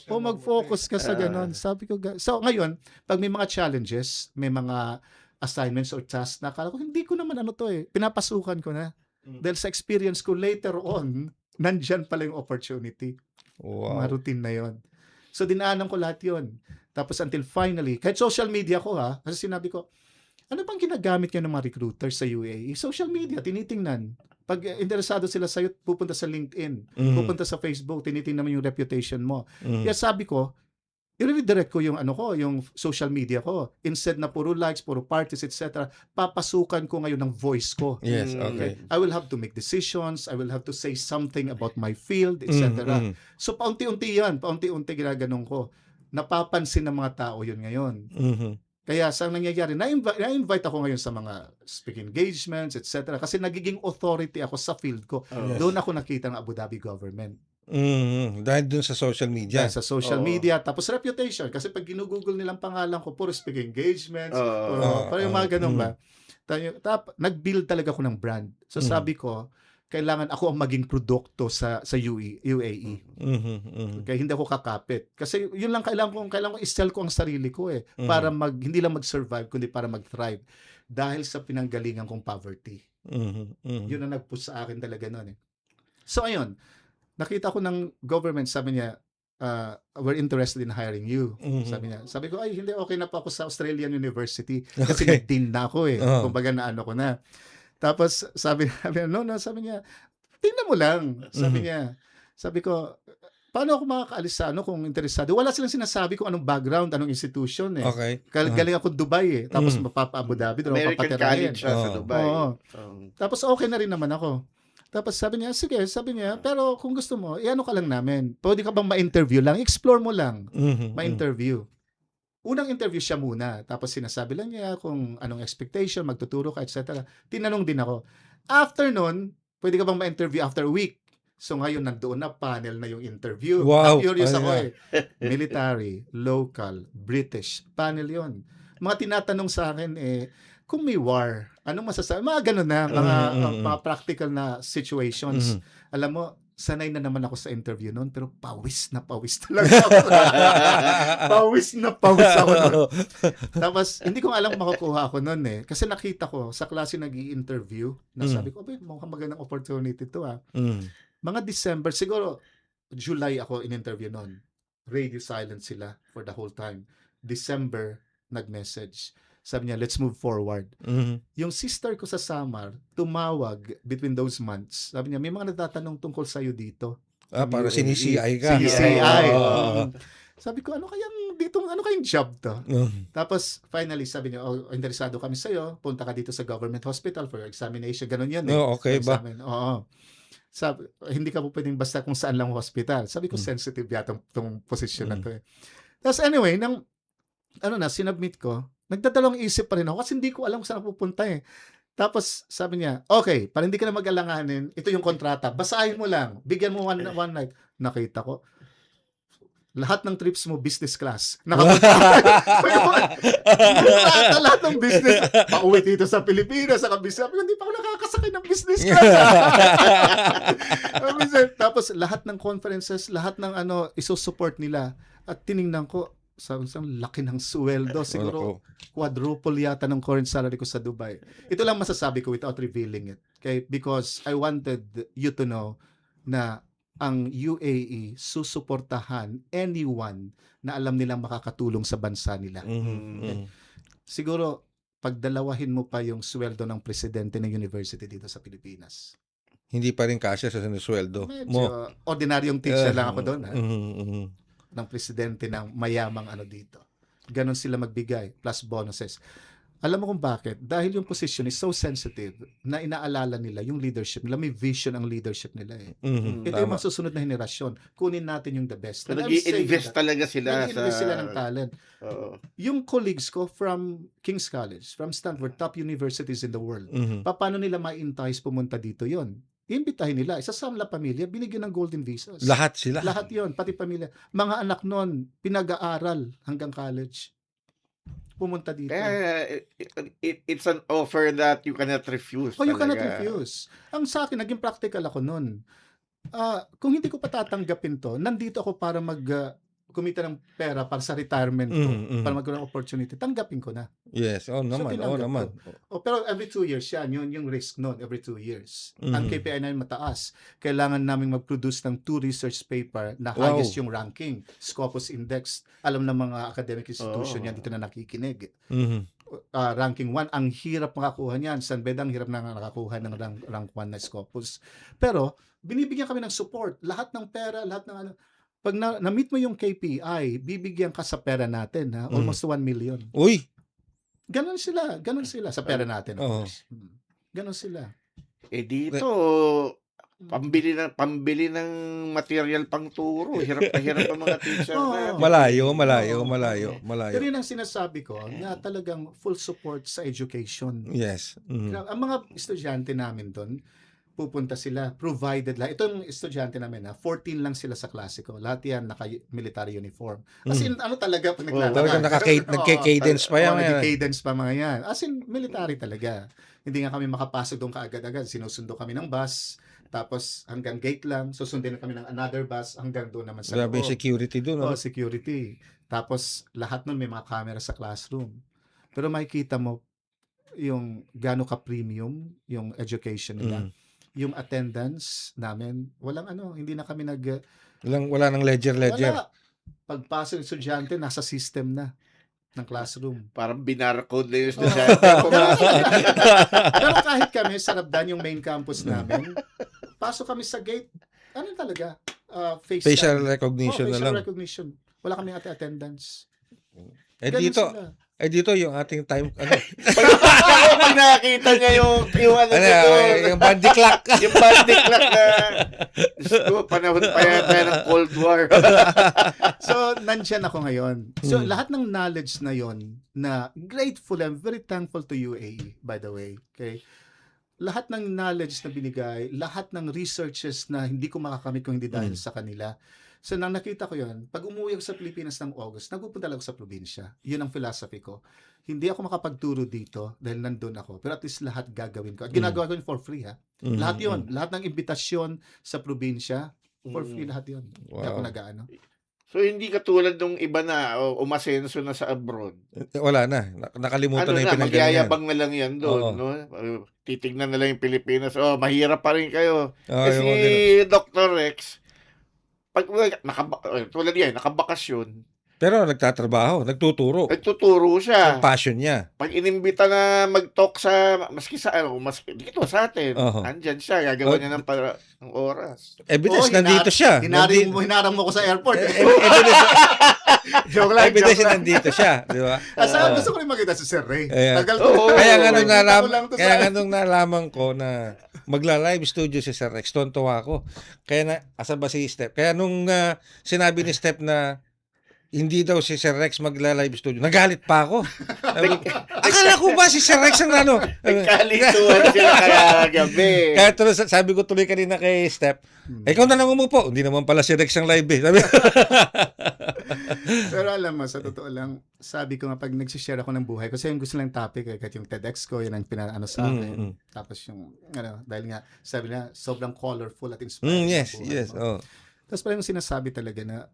O mag-focus ka sa ganon. Sabi ko, so ngayon, pag may mga challenges, may mga assignments or tasks na akala ko, hindi ko naman pinapasukan ko na. Dahil sa experience ko later on, nandyan pala yung opportunity. Mga routine na yon. So dinaanan ko lahat yon. Tapos until finally, kahit social media ko kasi sinabi ko, ano bang ginagamit niyo ng mga recruiters sa UAE? Social media, tinitingnan. Pag interesado sila sa'yo, pupunta sa LinkedIn, pupunta sa Facebook, tinitingnan mo yung reputation mo. Kaya sabi ko, i-redirect ko yung yung social media ko. Instead na puro likes, puro parties, etc., papasukan ko ngayon ng voice ko. Yes, okay. I will have to make decisions, I will have to say something about my field, etc. So paunti-unti yan, paunti-unti ginaganon ko. Napapansin ng mga tao yun ngayon. Kaya sa nangyayari, na-invite ako ngayon sa mga speaking engagements, etc. Kasi nagiging authority ako sa field ko. Doon ako nakita ng Abu Dhabi government. Dahil dun sa social media. Sa social media. Tapos reputation. Kasi pag ginugugol nilang pangalan ko, puro speaking engagements. Parang yung mga ganun ba? Nag-build talaga ako ng brand. So sabi ko, kailangan ako ang maging produkto sa UAE. Kaya hindi ako kakapit. Kasi yun lang kailangan ko i-sell ko ang sarili ko para hindi lang mag-survive kundi para mag-thrive dahil sa pinanggalingan kong poverty. Yun ang nag-push sa akin talaga noon So ayun, nakita ko ng government, sabi niya, we're interested in hiring you. Sabi ko, ay hindi, okay na po ako sa Australian University kasi nag-dean na ako kumbaga na ko na. Tapos sabi niya, tingnan mo lang. Sabi ko, paano ako makakaalis sa kung interesado? Wala silang sinasabi kung anong background, anong institution Okay. Galing ako Dubai Tapos mapapa-Abu Dhabi, doon American papatirahin. College siya sa Dubai. Tapos okay na rin naman ako. Tapos sabi niya, pero kung gusto mo, ka lang namin. Pwede ka bang ma-interview lang? Explore mo lang. Ma-interview. Unang interview siya muna, tapos sinasabi lang niya kung anong expectation, magtuturo ka, etc. Tinanong din ako. After nun, pwede ka bang ma-interview after a week? So ngayon, nandoon na panel na yung interview. Wow! Curious ako Military, local, British, panel yon. Mga tinatanong sa akin kung may war, anong masasabi? Mga ganun na, mga practical na situations. Alam mo, sanay na naman ako sa interview noon, pero pawis na pawis talaga ako. Pawis ako noon. Tapos, hindi ko alam kung makukuha ako noon Kasi nakita ko sa klase nag-i-interview, na sabi ko, mukhang magandang opportunity to Mga December, siguro, July ako in-interview noon. Radio silent sila for the whole time. December, nag-message. Sabi niya, let's move forward. Yung sister ko sa Samar, tumawag between those months. Sabi niya, may mga nagtatanong tungkol sa'yo dito. Para sinisi-CI ka. CCI. Sabi ko, ano kayang job to? Tapos, finally, sabi niya, interesado kami sa'yo. Punta ka dito sa government hospital for your examination. Ganon yan okay ba? Sabi, hindi ka po pwedeng basta kung saan lang hospital. Sabi ko, sensitive yata itong position na to Tapos anyway, sinubmit ko, nagdadalawang isip pa rin ako kasi hindi ko alam kung saan pupunta Tapos sabi niya, okay, para hindi ka na mag-alanganin, ito yung kontrata, basahin mo lang, bigyan mo one night. Nakita ko, lahat ng trips mo business class. Lahat ng business. Pauwi dito sa Pilipinas, sa kabisa. Hindi pa ako nakakasakay ng business class. Tapos lahat ng conferences, lahat ng isusupport nila. At tiningnan ko, sa laki ng sweldo. Siguro quadruple yata ng current salary ko sa Dubai. Ito lang masasabi ko without revealing it. Okay? Because I wanted you to know na ang UAE susuportahan anyone na alam nilang makakatulong sa bansa nila. Okay? Siguro, pagdalawahin mo pa yung sweldo ng presidente ng university dito sa Pilipinas. Hindi pa rin kasya sa sinusweldo Medyo ordinaryong teacher lang ako doon. Ng presidente ng mayamang dito. Ganon sila magbigay, plus bonuses. Alam mo kung bakit? Dahil yung position is so sensitive na inaalala nila yung leadership nila. May vision ang leadership nila eh. Ito yung Tama. mga susunod na henerasyon. Kunin natin yung the best. So, And I'm saying nag-i-invest that. talaga sila Nag-invest sa... sila ng talent. Oo. Yung colleagues ko from King's College, from Stanford, top universities in the world, Mhm. paano nila ma-entice pumunta dito yon? Imbitahin nila. Isa sa mga pamilya, binigyan ng golden visas. Lahat sila. Lahat yon, pati pamilya. Mga anak nun, pinag-aaral hanggang college. Pumunta dito. Kaya it's an offer that you cannot refuse. Oh, you cannot talaga. refuse. Ang sa akin, naging practical ako nun. Kung hindi ko pa tatanggapin to, nandito ako para kumita ng pera para sa retirement ko, para magkaroon ng opportunity, tanggapin ko na. Yes, naman, tinanggap naman. Pero every 2 years yan, yun yung risk nun, every 2 years. Mhm. Ang KPI namin mataas. Kailangan namin mag-produce ng 2 research paper na Wow. highest yung ranking. Scopus Index. Alam ng mga academic institution Oh. yan, dito na nakikinig. Mhm. Ranking 1, ang hirap makakuha niyan. San Beda, ang hirap na nakakuha ng rank 1 na Scopus. Pero, binibigyan kami ng support. Lahat ng pera, lahat ng ano. Pag na-meet mo yung KPI, bibigyan ka sa pera natin, ha? Almost 1 million. Uy, Ganon sila sa pera natin. Of Oo. course. Ganon sila. Dito, pambili ng material pang turo. Hirap na hirap ang mga teacher Oo. natin. malayo. Pero yun ang sinasabi ko, na talagang full support sa education. Yes. Mhm. Ang mga estudyante namin doon, pupunta sila, provided lang. Ito yung estudyante namin, 14 lang sila sa klase ko. Lahat yan naka-military uniform. As in, ano talaga pag Talagang naglalakad? nagka-cadence pa yan. Nagka-cadence pa mga yan. As in, military talaga. Hindi nga kami makapasok doon kaagad-agad. Sinusundo kami ng bus, tapos hanggang gate lang, susundin kami ng another bus, hanggang doon naman sa Grabe yung loob. security doon. Oh, security. Tapos lahat nun may mga camera sa classroom. Pero makikita mo yung gaano ka premium yung education nila. Yung attendance namin, hindi na kami Wala nang ledger. wala. Pagpasok ng estudyante, nasa system na ng classroom. Parang binarcode na yung estudyante. Pero kahit kami, Sarabdan, yung main campus namin, pasok kami sa gate, ano talaga? Facial scan. recognition na facial lang. recognition. Wala kami attendance. Eh Ganun dito, sila. dito yung ating time, Pag nakakita niya yung ano doon, yung bandy clock. yung bandy clock na, Diyos ko, panahon pa yata ng Cold War. So, nandyan ako ngayon. So, lahat ng knowledge na yon na grateful, I'm very thankful to UAE, by the way. Okay? Lahat ng knowledge na binigay, lahat ng researches na hindi ko makakamit kung hindi dahil sa kanila. So, nang nakita ko yon, pag umuwi ako sa Pilipinas ng August, nagpupunta lang ako sa probinsya. Yun ang philosophy ko. Hindi ako makapagturo dito dahil nandun ako. Pero at least lahat gagawin ko. At ginagawa ko yun for free, ha? Lahat yun. Lahat ng imbitasyon sa probinsya, for free lahat yun. Hindi ako Wow. nag-ano. So, hindi katulad nung iba na umasenso na sa abroad. Wala na. Nakalimutan Ano na yung na, pinanggalingan. magyayabang na lang yan doon. Oo. No? Titignan na lang yung Pilipinas. Mahirap pa rin kayo. Oo, Kasi yung mga ganun. Dr. Rex, pag tulad yan, nakabakasyon, Pero nagtatrabaho, nagtuturo. nagtuturo Yung siya. passion niya. Pag inimbita na mag-talk maski sa dito sa atin, Oo. andyan siya, gagawa niya ng oras. Evidence, Oo, nandito siya. Hinarang mo ko sa airport. Evidence, Joke lang, evidence joke lang. nandito siya. Di ba? Saan gusto ko rin makita si Sir Ray. Ayan. Tagal Oo. Kaya nga nung Nakita ko nalaman, lang to kaya sa- nga nung nalaman ko na magla-live studio si Sir Rex, tontuwa ako. Kaya asa ba si Step? Kaya nung sinabi ni Step na hindi daw si Sir Rex magla-live studio, nagalit pa ako. Sabi ko, akala ko ba si Sir Rex ang ano? Nagkalisuan sila kaya gabi. Kaya tuloy, sabi ko tuloy kanina kay Step, ikaw na lang umupo. Hindi naman pala si Rex ang live eh. Sabi, Pero alam mo, sa totoo lang, sabi ko nga pag nagsishare ako ng buhay, kasi yung gusto lang topic, kahit yung TEDx ko, yun ang pinaano sa akin. Tapos yung, dahil nga, sabi na, sobrang colorful at inspiring. yes, ang buhay yes. mo. Oh. Tapos parang sinasabi talaga na,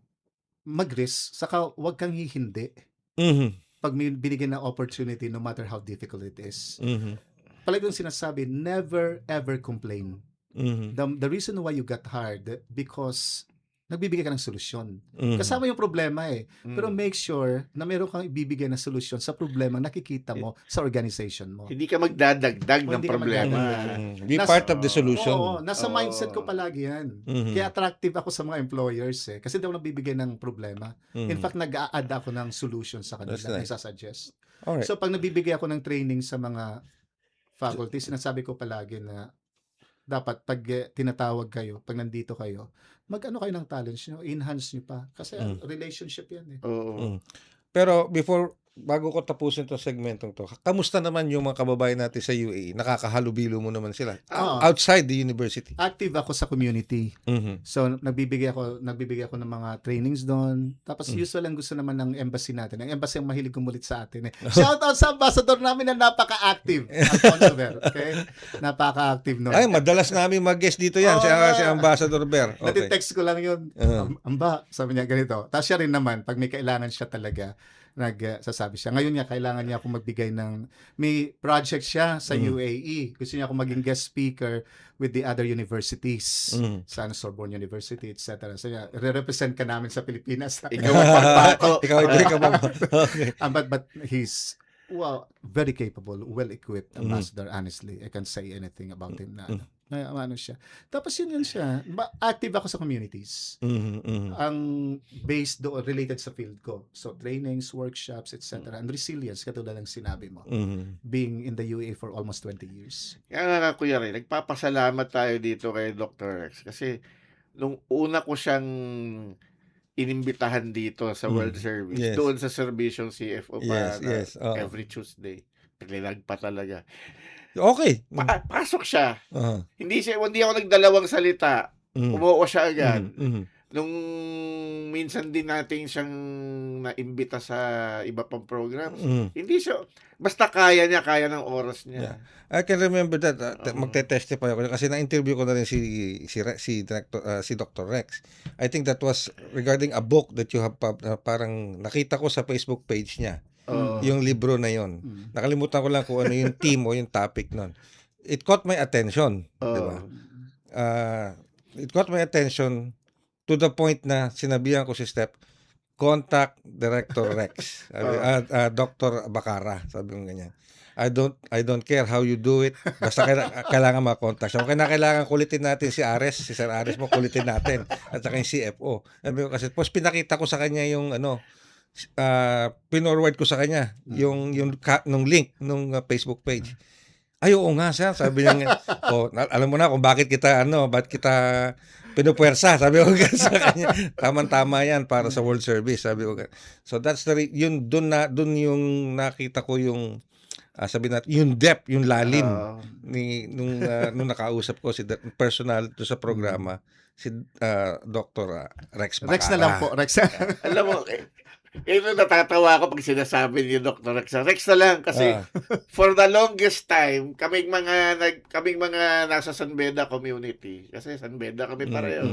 mag-risk, saka wag kang hihindi Mhm. pag may binigyan na opportunity, no matter how difficult it is. Mhm. Palagi kong sinasabi, never ever complain. Mhm. The reason why you got hired, because nagbibigay ka ng solusyon. Mhm. Kasama yung problema eh. Pero Mm. make sure na meron kang ibibigay na solusyon sa problema nakikita mo sa organization mo. Hindi ka magdadagdag ng Hindi ka problema. magdadagdag. Be Nas- part of the solution. Oo, nasa Oo. mindset ko palagi yan. Mhm. Kaya attractive ako sa mga employers eh. Kasi daw nagbibigay ng problema. In Mhm. fact, nag-a-add ako ng solution sa kanila. That's nice. Nagsasuggest. Alright. So, pag nabibigay ako ng training sa mga faculty, sinasabi ko palagi na dapat pag tinatawag kayo, pag nandito kayo, mag-ano kayo ng talents nyo, enhance nyo pa. Kasi relationship yan eh. Oo. Mm. Pero bago ko tapusin itong segmentong to, kamusta naman yung mga kababayan natin sa UAE? Nakakahalubilo mo naman sila. Ah. Outside the university. Active ako sa community. Mhm. So, nagbibigay ako ng mga trainings doon. Tapos, usual ang gusto naman ng embassy natin. Ang embassy ang mahilig kumulit sa atin eh. Shout out sa ambassador namin na napaka-active. Alfonso Ver, okay? Napaka-active nun. Ay, madalas namin mag-guest dito yan, si Ambassador Bear. Okay. Natitext ko lang yun. Amba, sabi niya ganito. Tapos siya rin naman, pag may kailangan siya talaga, nagsasabi siya. Ngayon niya, kailangan niya akong magbigay ng, may project siya sa UAE. Gusto niya akong maging guest speaker with the other universities. Sa Sorbonne University, etc. So, re-represent ka namin sa Pilipinas. Ikaw ang pagbato. Ikaw Okay. But he's very capable, well-equipped ambassador, honestly. I can't say anything about him na ano siya. Tapos yun siya. Active ako sa communities. Mhm, mhm. Ang based doon, related sa field ko. So, trainings, workshops, etc. And resilience, katulad ng sinabi mo. Mhm. Being in the UAE for almost 20 years. Kaya nga Kuya Ray, nagpapasalamat tayo dito kay Dr. Rex kasi nung una ko siyang inimbitahan dito sa World Service, Yes. doon sa Serbisyong CFO pa Yes, oo. every Tuesday. Pinilag pa talaga. Okay. Pasok siya. Uh-huh. Hindi ako nagdalawang salita. Umuo siya agad. Mhm. Nung minsan din natin siyang naimbita sa iba pang programs, hindi siya, basta kaya ng oras niya. I can remember that. Magte-testify ako kasi na-interview ko na rin si Dr. Rex. I think that was regarding a book that you have parang nakita ko sa Facebook page niya. Yung libro na yon. Nakalimutan ko lang kung ano yung theme o yung topic nun. It caught my attention, di ba? It caught my attention to the point na sinabihan ko si Steph, contact Director Rex. Dr. Bacara, sabi ko ganyan. I don't care how you do it. Basta kailangan ma-contact siya. Kaya kailangan kulitin natin si Sir Ares mo kulitin natin at saka yung CFO. Sabi ko kasi pinakita ko sa kanya yung pinorward ko sa kanya yung nung link nung Facebook page. Ay, oo nga sir, sabi niya. Alam mo na kung bakit kita pinupuwersa, sabi ko sa kanya. Tama-tama yan para sa World Service, sabi ko. So that's yun dun yung nakita ko yung sabi natin yung depth, yung lalim nung nakausap ko si personal to sa programa si Dr. Rex Bacara. Rex na lang po, Rex. Alam mo, natatawa ako pag sinasabi ni Dr. Rex. Rex na lang kasi for the longest time, kaming mga nasa San Beda community. Kasi San Beda kami pareho.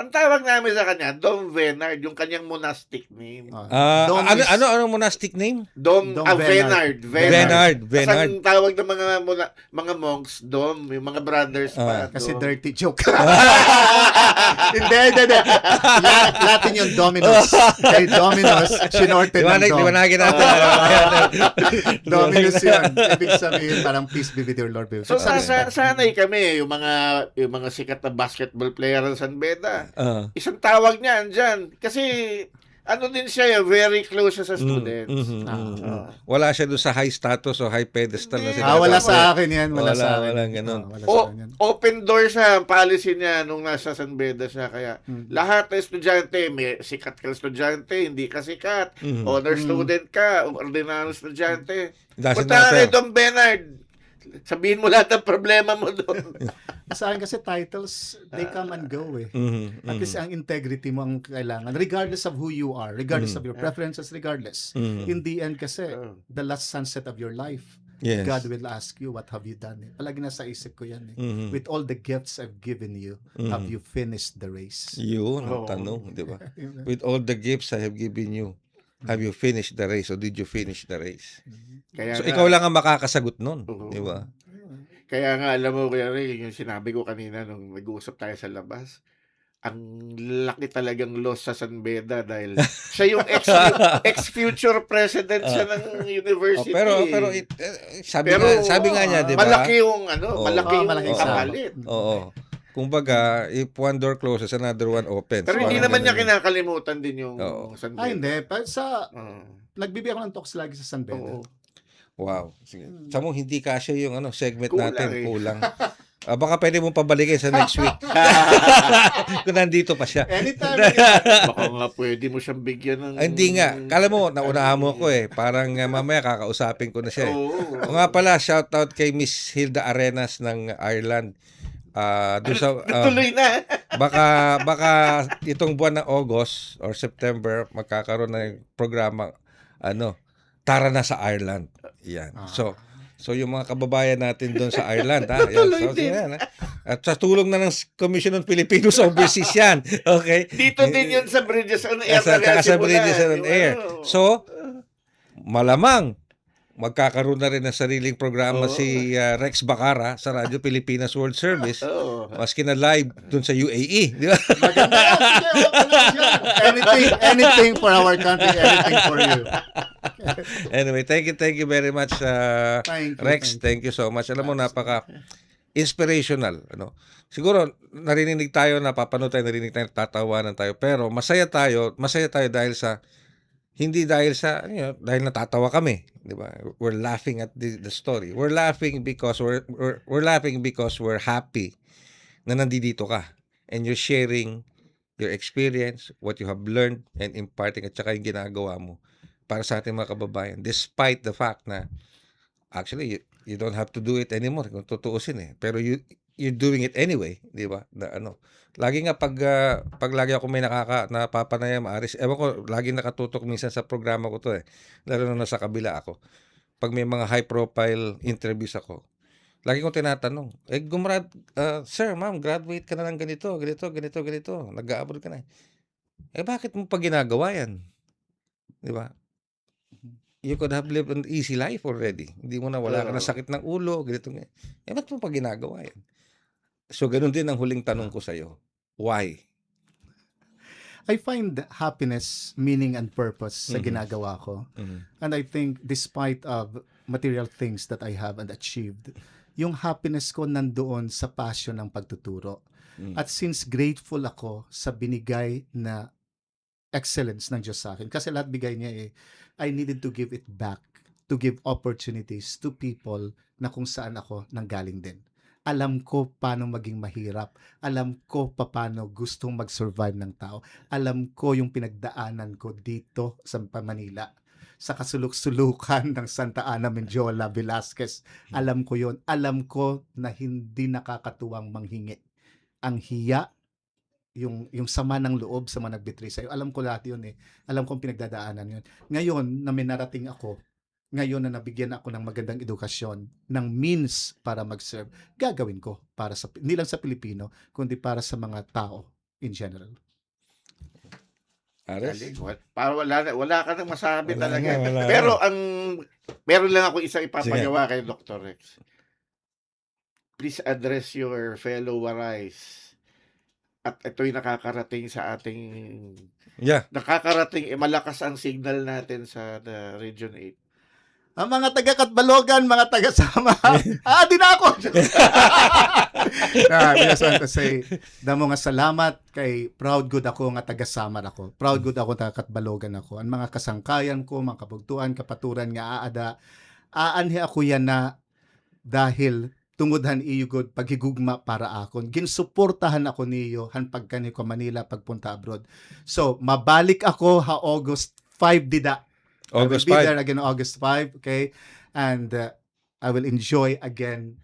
Ang tawag namin sa kanya, Dom Venard, yung kanyang monastic name. Ano monastic name? Dom Venard. Venard. Kasi ang tawag ng mga monks, Dom, yung mga brothers pa. Kasi Dom. dirty joke. Hindi. Latin yung Dominos. Kay Dominos, sinorted ng Dom. Liwanagin natin. Dominus yun. Ibig sabihin, parang peace be with your Lord. So sanay kami, yung mga sikat na basketball player ng San Beda. Isang tawag niya andyan. Kasi ano din siya, very close siya sa students. Wala siya doon sa high status o high pedestal na wala sa akin yan. Wala sa akin. Walang ganun. Open door siya, ang policy niya nung nasa San Beda siya. Kaya lahat ng estudyante, may sikat ka estudyante, hindi ka sikat. Honor student ka, ordinary estudyante. Punta kay Dom Benard. Sabihin mo lahat ng problema mo doon. Sa akin kasi titles, they come and go eh. At least ang integrity mo ang kailangan. Regardless of who you are, regardless of your preferences, regardless. In the end kasi, the last sunset of your life, Yes. God will ask you, what have you done? Palagi nasa isip ko yan eh. With all the gifts I've given you, have you finished the race? Yun ang tanong, di ba? With all the gifts I have given you, have you finished the race or did you finish the race? So ikaw lang ang makakasagot nun, di ba? Kaya nga, alam mo, Kuya Ray, yung sinabi ko kanina nung nag-uusap tayo sa labas, ang laki talagang loss sa San Beda dahil siya yung ex-future president siya ng university. pero sabi nga niya, 'di ba? Malaki yung malaki yung malaki sa- kapalit. Oo. Kumbaga, if one door closes, another one opens. Pero hindi Parang naman niya ganun. kinakalimutan din yung Oo. San Beda. Ay, hindi. Pero Oo. nagbibigay ako ng talks lagi sa San Beda. Oo. Wow. Sige. Samo hindi kasya yung segment Kulang natin, eh. kulang. Baka pwede mong pabalikin sa next week. Kung nandito pa siya. Anytime. Baka nga pwede mo siyang bigyan ng... Hindi nga. Kala mo, naunahan mo ko eh. Parang mamaya kakausapin ko na siya eh. Oo. O nga pala, shoutout kay Miss Hilda Arenas ng Ireland. Doon sa, Tuloy na. baka itong buwan ng August or September, magkakaroon ng programa, Tara na sa Ireland. Yan. So yung mga kababayan natin doon sa Ireland, ha? Yan. Tuloy din. Yan, ha? At sa tulong na ng Commission on Filipinos Overseas yan. Okay? Dito din yun sa Bridges on Air. Sa Bridges on Air. So, malamang, magkakaroon na rin ng sariling programa si Rex Bacara sa Radyo Pilipinas World Service. Maski na live doon sa UAE. Di ba? Anything for our country, anything for you. Anyway, thank you very much, Thank you, Rex. Thank you so much. Alam mo, napaka inspirational. Siguro, narinig tayo, napapanood tayo, narinig tayo, tatawanan tayo. Pero masaya tayo dahil sa hindi dahil sa dahil natatawa kami, 'di ba? We're laughing at the story. We're laughing because we're laughing because we're happy na nandito ka and you're sharing your experience, what you have learned and imparting at saka yung ginagawa mo para sa ating mga kababayan despite the fact na actually you don't have to do it anymore kung tutuusin eh. Pero you're doing it anyway, 'di ba? Na lagi nga pag lagi ako may napapanayam, Aris, ewan ko, lagi nakatutok minsan sa programa ko to eh. Lalo na nasa kabila ako. Pag may mga high profile interviews ako, lagi kong tinatanong, sir, ma'am, graduate ka na ng ganito, nag-a-abroad ka na. Bakit mo pa ginagawa yan? Di ba? You could have lived an easy life already. Hindi mo na, wala ka na sakit ng ulo, ganito. Ba't mo pa ginagawa yan? So, ganun din ang huling tanong ko sa'yo. Why? I find happiness, meaning, and purpose sa ginagawa ko. And I think despite of material things that I have and achieved, yung happiness ko nandoon sa passion ng pagtuturo. At since grateful ako sa binigay na excellence ng Diyos sa akin, kasi lahat bigay niya I needed to give it back, to give opportunities to people na kung saan ako nanggaling din. Alam ko paano maging mahirap. Alam ko paano gustong mag-survive ng tao. Alam ko yung pinagdaanan ko dito sa Manila. Sa kasuluk-sulukan ng Santa Ana Mendiola, Velasquez. Alam ko yon. Alam ko na hindi nakakatuwang manghingi. Ang hiya, yung sama ng loob sa mga nagbitray sa'yo. Alam ko lahat yun eh. Alam ko ang pinagdadaanan yun. Ngayon na may narating ako, ngayon na nabigyan ako ng magandang edukasyon, ng means para mag-serve, gagawin ko para sa, hindi lang sa Pilipino, kundi para sa mga tao in general. Ares? Para wala ka nang masabi Wala talaga. nga, wala Pero meron lang ako isang ipapagawa kay Dr. Rex. Please address your fellow Warais. At ito'y nakakarating sa ating... Yeah. Nakakarating, malakas ang signal natin sa Region 8. Ang mga taga-Katbalogan, mga taga-Sama. Di na ako! I just want to say, damo nga salamat kay proud good ako nga taga-Samar ako. Proud good ako taga-Katbalogan ako. Ang mga kasangkayan ko, mga kabugtuan, kapaturan nga aada, aanhi ako yan na dahil tungodhan iyo god paghigugma para akon. Ginsuportahan ako niyo han pagkani ko Manila pagpunta abroad. So, mabalik ako August 5 dida. August I will be 5. there again August 5, okay? And I will enjoy again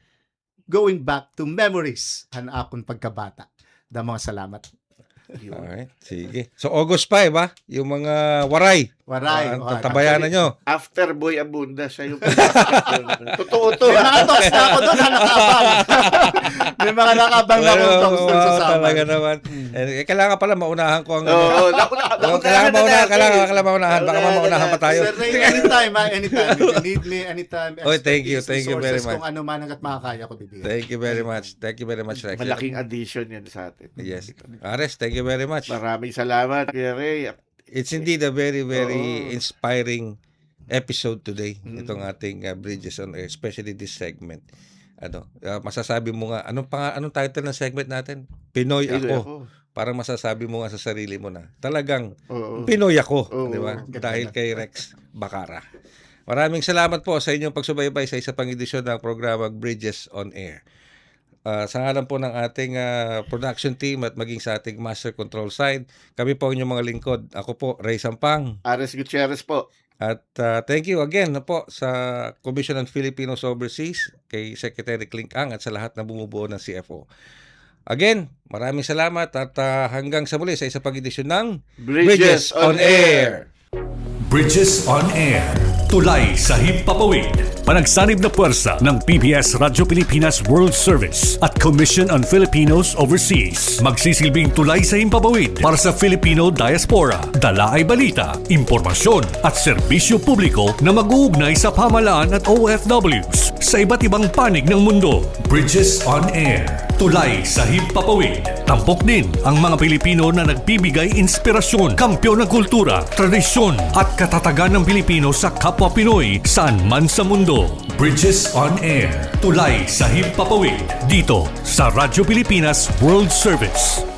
going back to memories han akon pagkabata. Damo nga salamat. Alright, sige. So August 5 ba? Yung mga waray. Waray. Tabayanan nyo. After Boy Abunda, siya yung totoo to. May mga talks na ako doon na nakabang. May mga nakabang na akong talks doon sa Sabang. Talaga naman. Kailangan pala maunahan ko ang... Oo, Kailangan maunahan. Baka maunahan pa tayo. Sir Ray, anytime, anytime. If you need me, anytime. Oh, thank you. Expertise, Thank you very resources, much. Kung ano man hanggat makakaya ko bibigyan. Thank you very much. Thank you very much, Rex. Malaking addition yan sa atin. Yes. Ares, thank you very much. Maraming salamat, Kuya Ray. It's indeed a very, very Oo. inspiring episode today. Mm. Itong ating Bridges on Air, especially this segment. Masasabi mo nga, anong title ng segment natin? Pinoy ako. Parang masasabi mo nga sa sarili mo na, talagang Oo. Pinoy ako. Oo. Di ba? Dahil kay Rex Bacara. Maraming salamat po sa inyong pagsubaybay sa isa pang edisyon ng programang Bridges on Air. Sa ngalan po ng ating production team at maging sa ating master control side, kami po ang inyong mga lingkod. Ako po, Ray Sampang. Ares Gutierrez po. At thank you again po sa Commission on Filipinos Overseas, kay Secretary Clink Ang at sa lahat na bumubuo ng CFO. Again, maraming salamat at hanggang sa muli sa isa pang edisyon ng Bridges on Air. Bridges on Air. Tulay sa himpapawid. Panagsanib na puwersa ng PBS Radyo Pilipinas World Service at Commission on Filipinos Overseas. Magsisilbing tulay sa himpapawid para sa Filipino diaspora. Dala ay balita, impormasyon at serbisyo publiko na mag-uugnay sa pamahalaan at OFWs sa iba't ibang panig ng mundo. Bridges on Air. Tulay sa himpapawid. Tampok din ang mga Pilipino na nagbibigay inspirasyon, kampyon ng kultura, tradisyon at katatagan ng Pilipino sa kapwa Pinoy saan man sa mundo. Bridges on Air. Tulay sa himpapawid. Dito sa Radyo Pilipinas World Service.